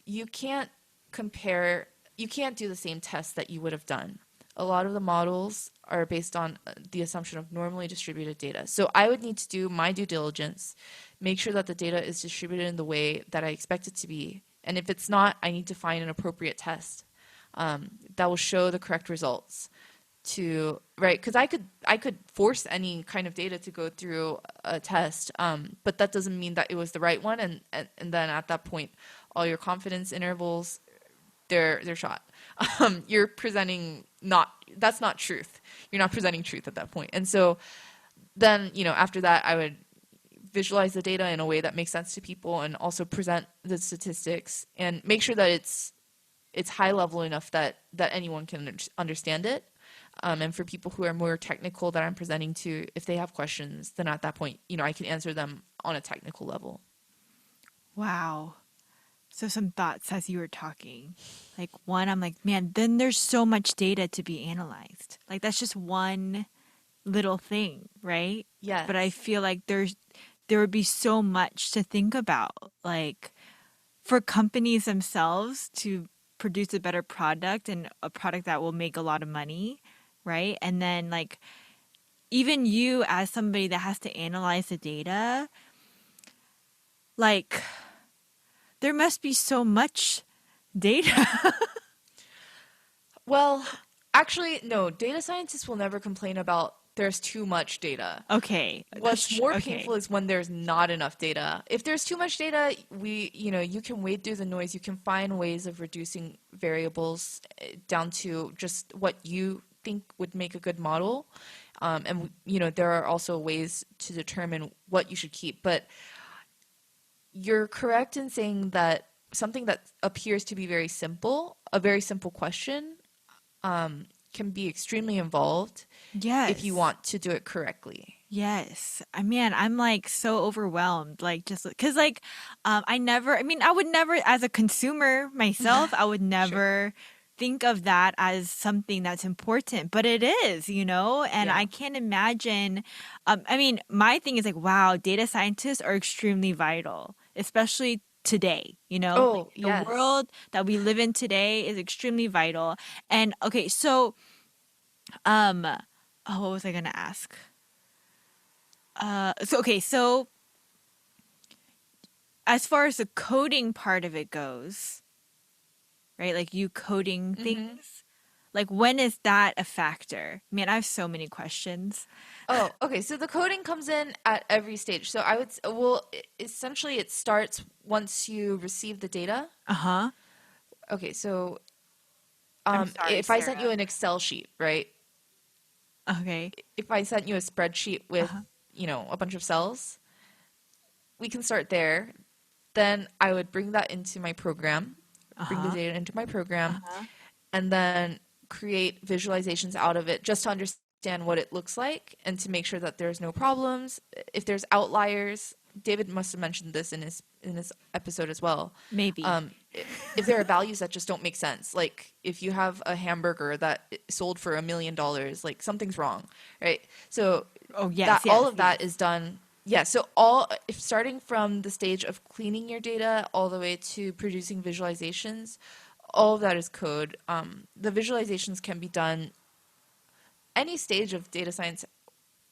You can't compare, you can't do the same tests that you would have done. A lot of the models are based on the assumption of normally distributed data. So I would need to do my due diligence, make sure that the data is distributed in the way that I expect it to be. And if it's not, I need to find an appropriate test that will show the correct results to, right? Because I could force any kind of data to go through a test, but that doesn't mean that it was the right one. And then at that point, all your confidence intervals, they're shot. You're presenting not that's not truth. You're not presenting truth at that point. And so then, after that, I would visualize the data in a way that makes sense to people, and also present the statistics and make sure that it's high level enough that anyone can understand it. And for people who are more technical that I'm presenting to, if they have questions, then at that point, I can answer them on a technical level. Wow. So some thoughts as you were talking. Like one, I'm like, man, then there's so much data to be analyzed. Like that's just one little thing, right? But I Yes. feel like there would be so much to think about. Like for companies themselves to produce a better product and a product that will make a lot of money, right? And then like even you as somebody that has to analyze the data, like there must be so much data. Well, actually, no, data scientists will never complain about there's too much data. Okay, What's more okay. painful is when there's not enough data. If there's too much data, you can wade through the noise. You can find ways of reducing variables down to just what you think would make a good model. And there are also ways to determine what you should keep. But you're correct in saying that something that appears to be very simple, a very simple question, can be extremely involved if you Yes. want to do it correctly. Yes. I mean, I'm like so overwhelmed, like just because I mean, I would never, as a consumer myself, I would Sure. never think of that as something that's important, but it is, and Yeah. I can't imagine. I mean, my thing is like, wow, data scientists are extremely vital, especially today, like Oh, the yes. world that we live in today is extremely vital. And okay, so, um, oh, what was I gonna ask? So as far as the coding part of it goes, right? Like you coding Hmm. things, like when is that a factor? Man, I have so many questions. Oh, okay. So the coding comes in at every stage. So well, essentially it starts once you receive the data. Uh-huh. Okay, so I'm sorry, if I sent you Sarah. an Excel sheet, right? Okay. If I sent you a spreadsheet with, Uh-huh. a bunch of cells, we can start there. Then I would bring that into my program, bring the Uh-huh. data into my program, Uh-huh. and then create visualizations out of it just to understand what it looks like and to make sure that there's no problems. If there's outliers, David must have mentioned this in his episode as well. Maybe. If there are values that just don't make sense, like if you have a hamburger that sold for $1 million, like something's wrong, right? So Oh, that yes, all yes, of that yes. is done. Yeah, so all if starting from the stage of cleaning your data all the way to producing visualizations, all of that is code. The visualizations can be done, any stage of data science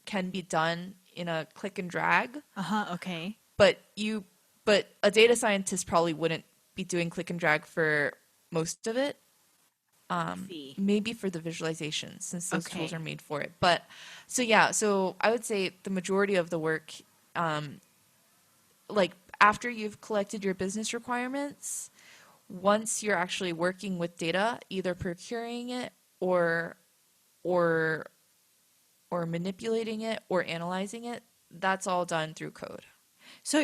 can be done in a click and drag, Uh-huh. Okay. but a data scientist probably wouldn't be doing click and drag for most of it. I see. Maybe for the visualization since those tools are Okay. made for it. But so yeah, so I would say the majority of the work, um, like after you've collected your business requirements, once you're actually working with data, either procuring it or or or manipulating it or analyzing it, that's all done through code. So,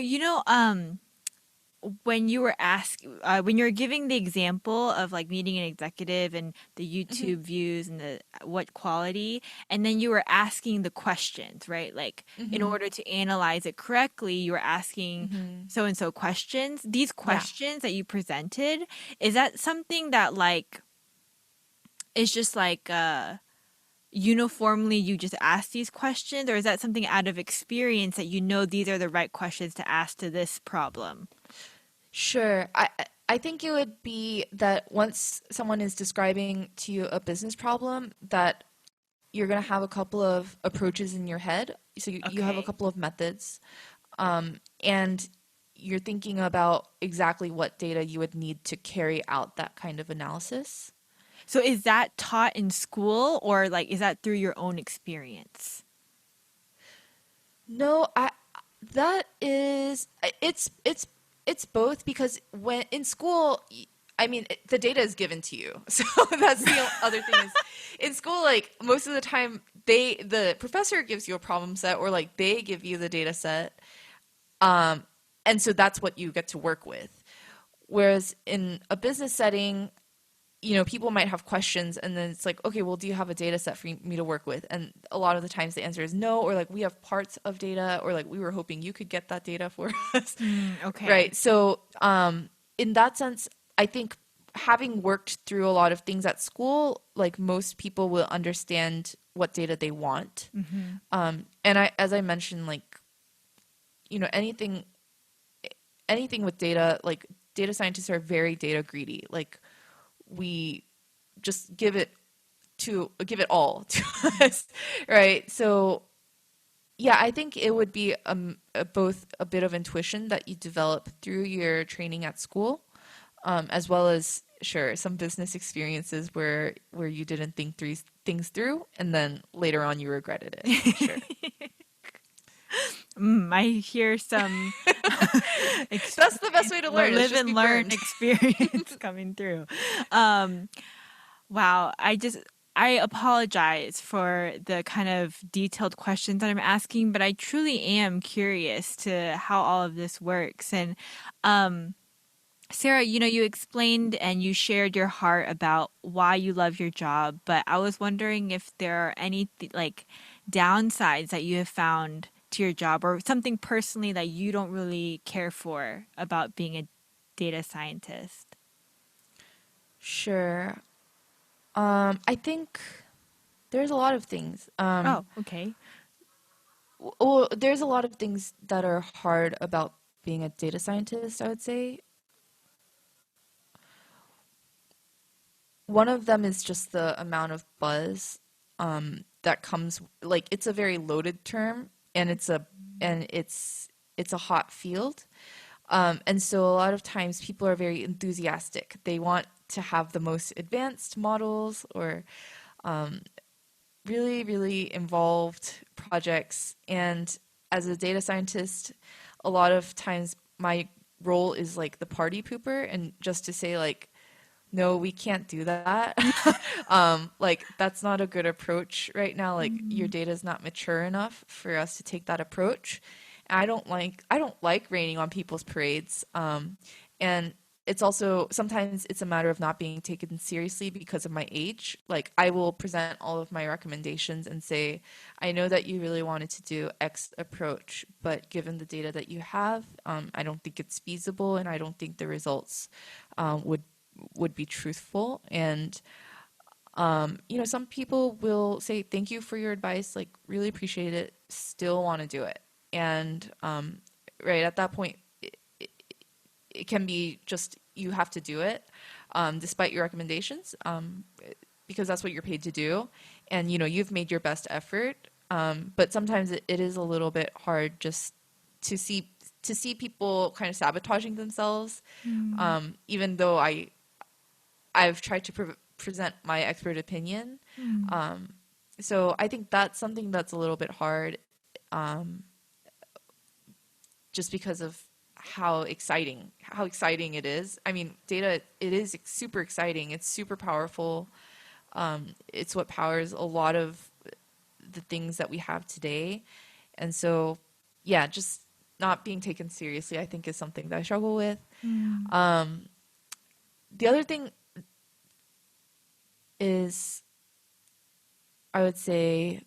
when you were giving the example of like meeting an executive and the Hmm. YouTube views and the what quality, and then you were asking the questions, right? Like in Hmm. order to analyze it correctly, you were asking Hmm. so and so questions. These Yeah. questions that you presented, is that something that like is just like uniformly you just ask these questions, or is that something out of experience that these are the right questions to ask to this problem? Sure. I think it would be that once someone is describing to you a business problem, that you're going to have a couple of approaches in your head. So you have a Okay. couple of methods, and you're thinking about exactly what data you would need to carry out that kind of analysis. So is that taught in school or like is that through your own experience? No, that is it's both because when in school, I mean, the data is given to you. So that's the other thing is in school, like most of the time the professor gives you a problem set or like they give you the data set. Um, and so that's what you get to work with. Whereas in a business setting, people might have questions and then it's like, okay, well, do you have a data set for me to work with? And a lot of the times the answer is no, or like we have parts of data, or like we were hoping you could get that data for us. Okay. Right. So, in that sense, I think having worked through a lot of things at school, like most people will understand what data they want. Hmm. And as I mentioned, like, anything with data, like data scientists are very data greedy. Like we just give it all to us, right? So yeah, I think it would be both a bit of intuition that you develop through your training at school, as well as sure some business experiences where you didn't think things through, and then later on you regretted it, for sure. I hear some That's the best way to learn, is live just and be learn burned. experience coming through. Um, wow, I apologize for the kind of detailed questions that I'm asking, but I truly am curious to how all of this works. And um, Sarah, you explained and you shared your heart about why you love your job, but I was wondering if there are any like downsides that you have found to your job or something personally that you don't really care for about being a data scientist. Sure. I think there's a lot of things. Oh, okay. Well, there's a lot of things that are hard about being a data scientist, I would say. One of them is just the amount of buzz that comes, like it's a very loaded term, and it's a hot field. And so a lot of times people are very enthusiastic. They want to have the most advanced models or really, really involved projects. And as a data scientist, a lot of times my role is like the party pooper, and just to say like, no, we can't do that. Like that's not a good approach right now. Like your Mm, data is not mature enough for us to take that approach. I don't like raining on people's parades. And it's also sometimes it's a matter of not being taken seriously because of my age. Like I will present all of my recommendations and say, I know that you really wanted to do X approach, but given the data that you have, I don't think it's feasible, and I don't think the results would be truthful. And some people will say thank you for your advice, like really appreciate it, still want to do it. And right at that point, it can be just you have to do it, despite your recommendations, because that's what you're paid to do, and you've made your best effort. But sometimes it is a little bit hard just to see people kind of sabotaging themselves, mm, even though I've tried to present my expert opinion. mm. So I think that's something that's a little bit hard, just because of how exciting it is. I mean, data, it is super exciting. It's super powerful. It's what powers a lot of the things that we have today. And so, yeah, just not being taken seriously, I think, is something that I struggle with. Mm. Um, the other thing is, I would say,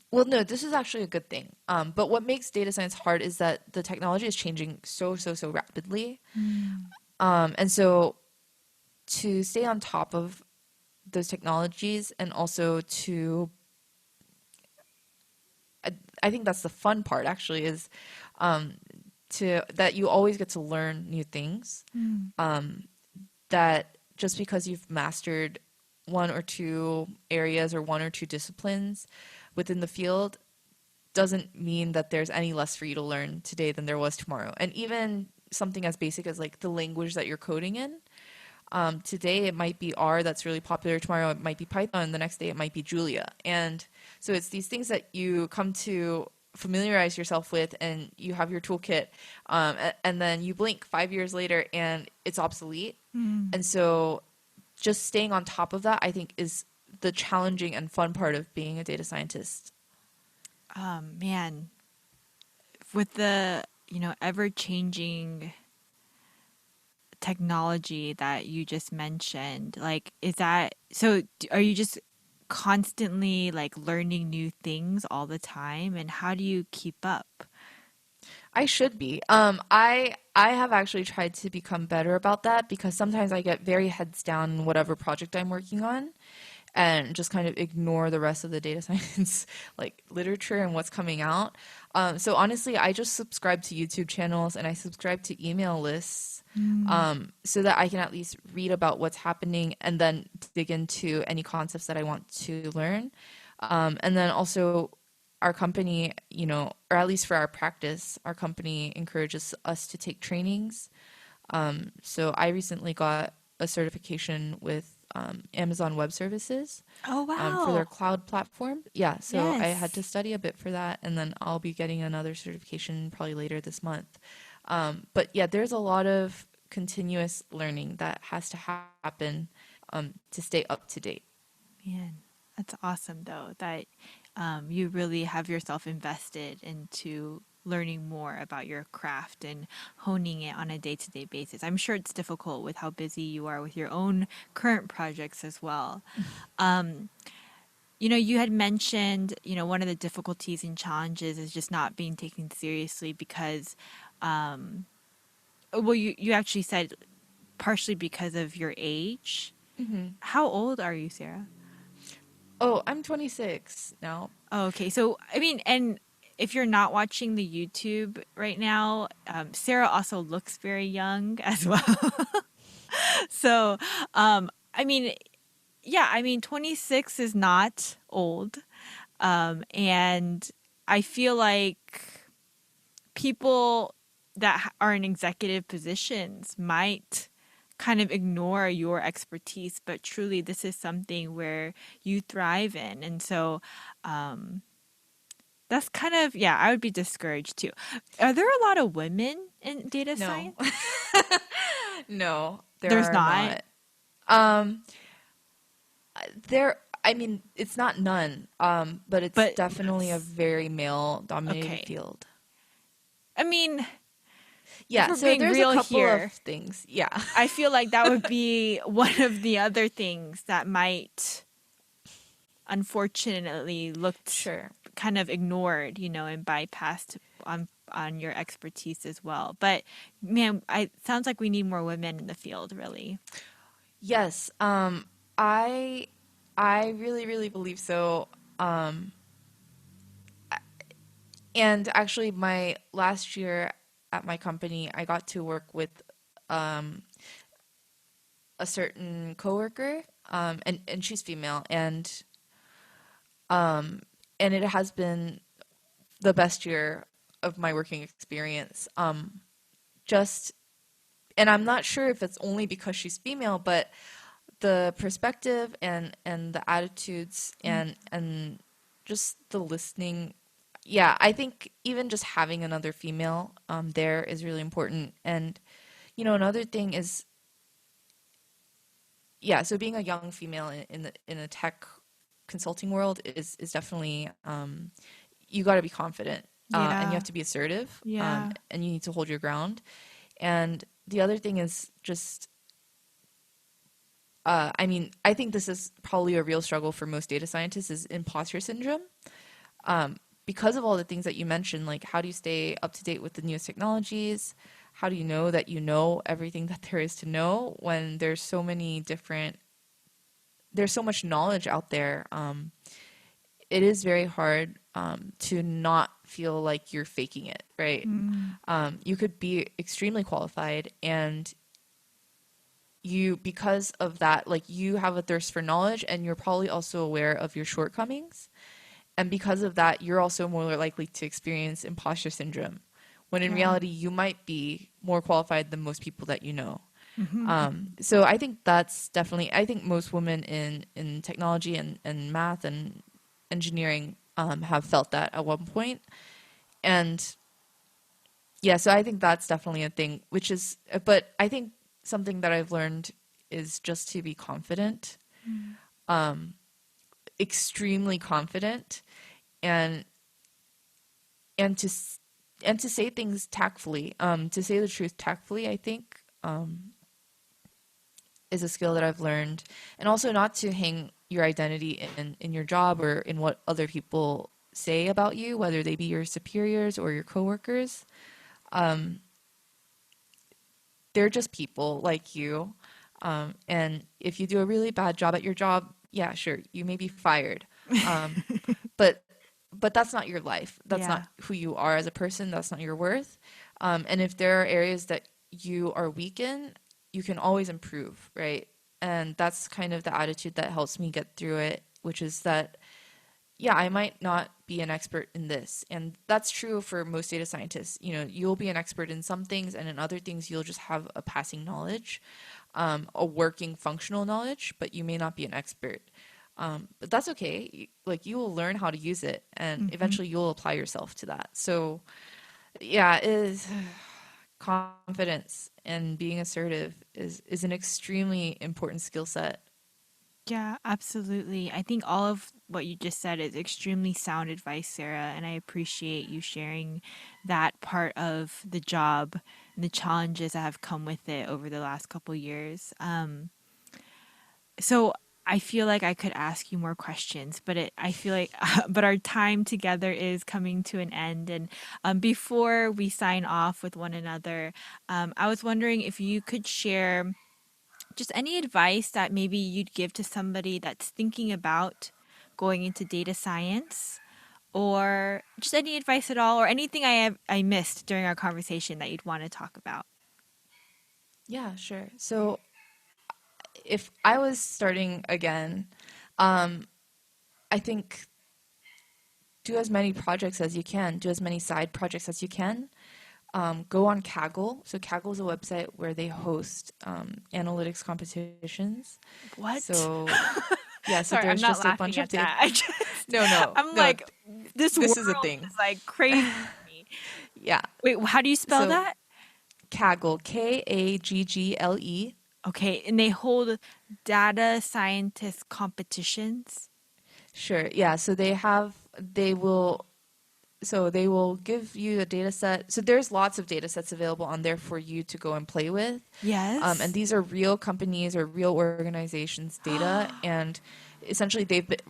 well, no, this is actually a good thing. But what makes data science hard is that the technology is changing so, so, so rapidly. Mm. And so to stay on top of those technologies, and also I think that's the fun part actually, is um, to that you always get to learn new things. Mm. That just because you've mastered one or two areas or one or two disciplines within the field doesn't mean that there's any less for you to learn today than there was tomorrow. And even something as basic as like the language that you're coding in. Today it might be R that's really popular. Tomorrow it might be Python. And the next day it might be Julia. And so it's these things that you come to familiarize yourself with, and you have your toolkit, and then you blink 5 years later and it's obsolete. Mm. And so just staying on top of that, I think, is the challenging and fun part of being a data scientist. Man, with the, ever changing technology that you just mentioned, like, is that so? Are you just constantly like learning new things all the time? And how do you keep up? I should be. I have actually tried to become better about that, because sometimes I get very heads down in whatever project I'm working on, and just kind of ignore the rest of the data science like literature and what's coming out. So honestly, I just subscribe to YouTube channels, and I subscribe to email lists, Mm. so that I can at least read about what's happening and then dig into any concepts that I want to learn. And then also, our company, or at least for our practice, our company encourages us to take trainings. So I recently got a certification with Amazon Web Services Oh, for their wow. cloud platform. Yeah, so I had to Yes. study a bit for that, and then I'll be getting another certification probably later this month. But yeah, there's a lot of continuous learning that has to happen to stay up to date. Man, that's awesome though that you really have yourself invested into learning more about your craft and honing it on a day-to-day basis. I'm sure it's difficult with how busy you are with your own current projects as well. Um, you had mentioned, one of the difficulties and challenges is just not being taken seriously because, well, you actually said partially because of your age. Hmm. How old are you, Sarah? Oh, I'm 26 now. Oh, okay. So, I mean, and if you're not watching the YouTube right now, Sarah also looks very young as well. So, I mean, yeah, I mean, 26 is not old. And I feel like people that are in executive positions might kind of ignore your expertise, but truly, this is something where you thrive in. And so, um, that's kind of, yeah, I would be discouraged too. Are there a lot of women in data No, science? no, there There's are not, not. Um, I mean, it's not none, but it's but definitely a very male-dominated okay. field. I mean, if Yeah, we're so being there's a real couple of here, things. Yeah. I feel like that would be one of the other things that might unfortunately looked Sure. kind of ignored, and bypassed on your expertise as well. But man, I sounds like we need more women in the field, really. Yes, I I really, really believe so. Um, and actually, my last year at my company, I got to work with um, a certain coworker, and she's female, um, and it has been the best year of my working experience. Just, and I'm not sure if it's only because she's female, but the perspective and the attitudes and just the listening. Yeah, I think even just having another female there is really important. And another thing is, yeah, so being a young female in a tech consulting world is definitely you got to be confident, and you Yeah, have to be assertive, yeah. and you need to hold your ground. And the other thing is just, I mean, I think this is probably a real struggle for most data scientists is imposter syndrome. Because of all the things that you mentioned, like how do you stay up to date with the newest technologies? How do you know that you know everything that there is to know when there's so much knowledge out there? It is very hard to not feel like you're faking it, right? Mm, You could be extremely qualified and because of that, like you have a thirst for knowledge and you're probably also aware of your shortcomings. And because of that, you're also more likely to experience imposter syndrome, when in yeah. reality, you might be more qualified than most people that you know. Hmm. So I think that's definitely, I think most women in technology and math and engineering have felt that at one point. And yeah, so I think that's definitely a thing, but I think something that I've learned is just to be confident, um, extremely confident, and and to s- and to say things tactfully, to say the truth tactfully. I think is a skill that I've learned, and also not to hang your identity in your job or in what other people say about you, whether they be your superiors or your coworkers. Um, they're just people like you. And if you do a really bad job at your job, yeah, sure, you may be fired. Um, but but that's not your life. That's not Yeah. who you are as a person. That's not your worth. And if there are areas that you are weak in, you can always improve, right? And that's kind of the attitude that helps me get through it, which is that yeah, I might not be an expert in this. And that's true for most data scientists. You'll be an expert in some things, and in other things, you'll just have a passing knowledge. a working functional knowledge, but you may not be an expert. But that's okay. Like you will learn how to use it, and Hmm. eventually you'll apply yourself to that. So yeah, it is confidence and being assertive is an extremely important skill set. Yeah, absolutely. I think all of what you just said is extremely sound advice, Sarah, and I appreciate you sharing that part of the job and the challenges that have come with it over the last couple years. So I feel like I could ask you more questions, but I feel like, but our time together is coming to an end. And before we sign off with one another, I was wondering if you could share just any advice that maybe you'd give to somebody that's thinking about going into data science, or just any advice at all, or anything I missed during our conversation that you'd want to talk about. Yeah, sure. So if I was starting again, um, I think do as many projects as you can, do as many side projects as you can. Go on Kaggle. So Kaggle is a website where they host analytics competitions. What? So yeah, so Sorry, I'm there's not just a laughing bunch of at data. that. I just, No, no, I'm no. like, this world This is a thing. is like crazy to me. Yeah. Wait, how do you spell So that? Kaggle, Kaggle. Okay, and they hold data scientist competitions. Sure. Yeah. They will give you a data set. So there's lots of data sets available on there for you to go and play with. And Yes. these are real companies or real organizations' data. And essentially,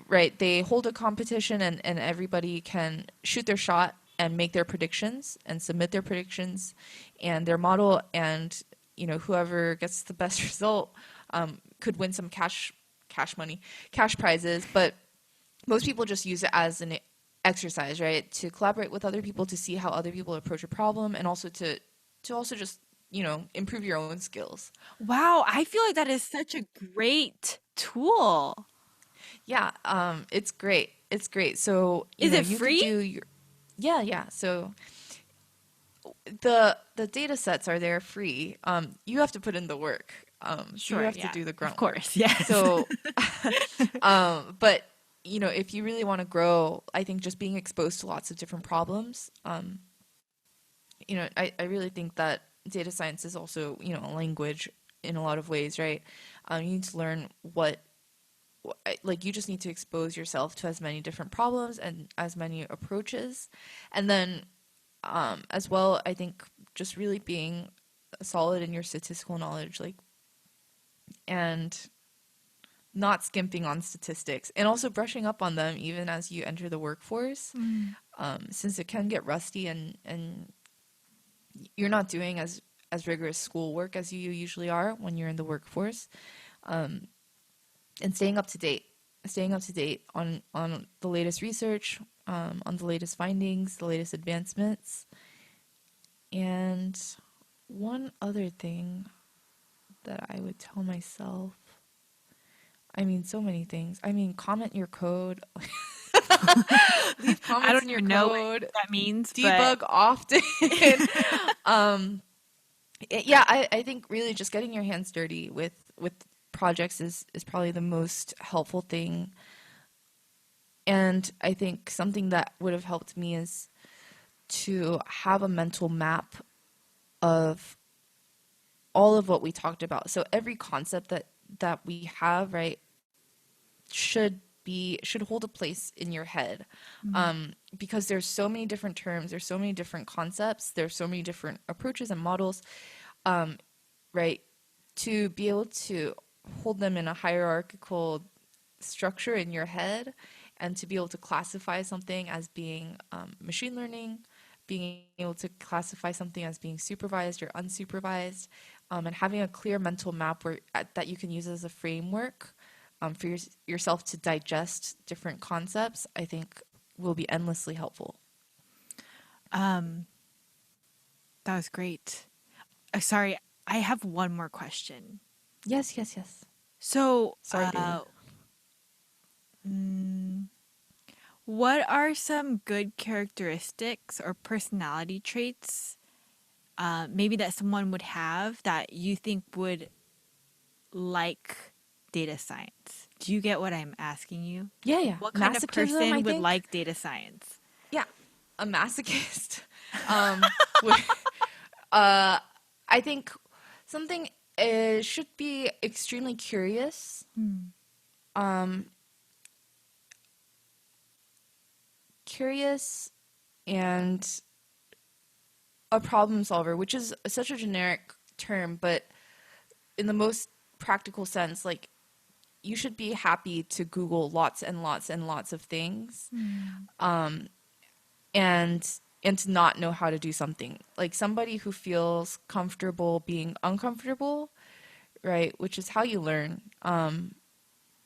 right, they hold a competition and everybody can shoot their shot and make their predictions and submit their predictions and their model. And, whoever gets the best result could win some cash money, cash prizes. But most people just use it as an exercise, right? To collaborate with other people to see how other people approach a problem and also to also just, improve your own skills. Wow, I feel like that is such a great tool. Yeah, it's great. It's great. So, Is it you could free? do your yeah, yeah. So the data sets are there free. You have to put in the work. You Sure, have to yeah. do the Of grunt work. course, yes. So, but if you really want to grow, I think just being exposed to lots of different problems, I really think that data science is also, a language in a lot of ways, right? You need to learn like, you just need to expose yourself to as many different problems and as many approaches. And then, as well, I think just really being solid in your statistical knowledge, like, and not skimping on statistics and also brushing up on them even as you enter the workforce, Mm. since it can get rusty and you're not doing as rigorous schoolwork as you usually are when you're in the workforce, and staying up to date on the latest research, on the latest findings, the latest advancements. And one other thing that I would tell myself, I mean, so many things. I mean, comment your code, leave I comments don't in your even know what code, that means, but debug often. um, yeah, I think really just getting your hands dirty with projects is probably the most helpful thing. And I think something that would have helped me is to have a mental map of all of what we talked about. So every concept that we have, right, should hold a place in your head, mm, because there's so many different terms, there's so many different concepts, there's so many different approaches and models, right? To be able to hold them in a hierarchical structure in your head and to be able to classify something as being machine learning, being able to classify something as being supervised or unsupervised, and having a clear mental map that you can use as a framework, for yourself to digest different concepts, I think will be endlessly helpful. um that was great. Sorry, I have one more question. Yes, yes, yes. So, Sorry to. mm, what are some good characteristics or personality traits maybe that someone would have that you think would like data science? Do you get what I'm asking you? Yeah, yeah. What kind of Masochism, I person would think. like data science? Yeah, a masochist. Would, uh, I think something should be extremely curious. Mm. Um, Curious and a problem solver, which is such a generic term, but in the most practical sense, like you should be happy to Google lots and lots and lots of things, Mm. um, and to not know how to do something. Like somebody who feels comfortable being uncomfortable, right? Which is how you learn.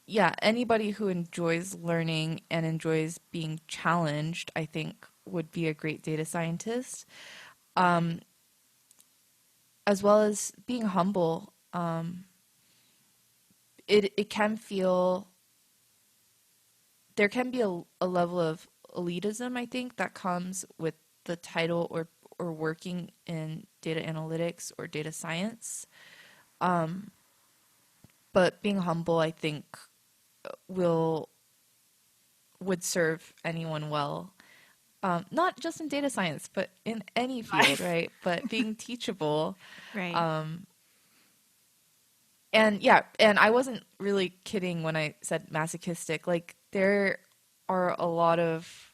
Yeah, anybody who enjoys learning and enjoys being challenged, I think, would be a great data scientist. Um, as well as being humble. It can feel there can be a level of elitism, I think, that comes with the title or working in data analytics or data science. Um, but being humble, I think, will would serve anyone well. Not just in data science, but in any field, Life. right? But being teachable. Right. Um, and yeah, and I wasn't really kidding when I said masochistic. Like, there are a lot of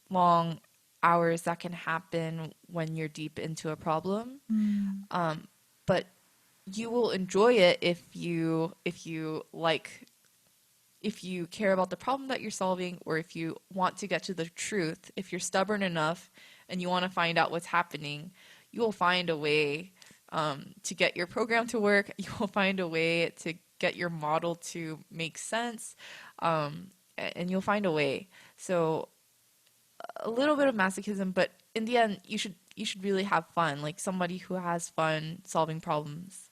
long hours that can happen when you're deep into a problem. Mm. But you will enjoy it if you care about the problem that you're solving, or if you want to get to the truth. If you're stubborn enough and you want to find out what's happening, you will find a way to get your program to work. You will find a way to get your model to make sense, and you'll find a way. So a little bit of masochism, but in the end, you should really have fun, like somebody who has fun solving problems.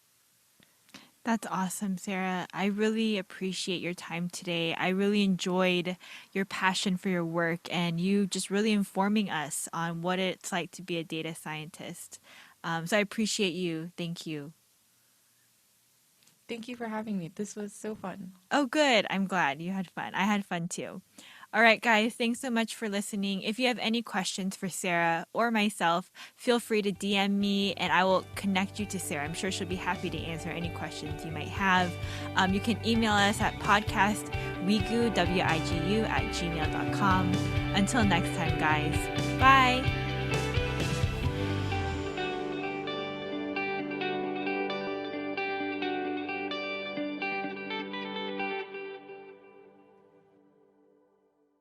That's awesome, Sarah. I really appreciate your time today. I really enjoyed your passion for your work and you just really informing us on what it's like to be a data scientist. So I appreciate you. Thank you. Thank you for having me. This was so fun. Oh, good. I'm glad you had fun. I had fun too. All right, guys, thanks so much for listening. If you have any questions for Sarah or myself, feel free to DM me and I will connect you to Sarah. I'm sure she'll be happy to answer any questions you might have. You can email us at podcastwigu, wigu at gmail.com. Until next time, guys. Bye.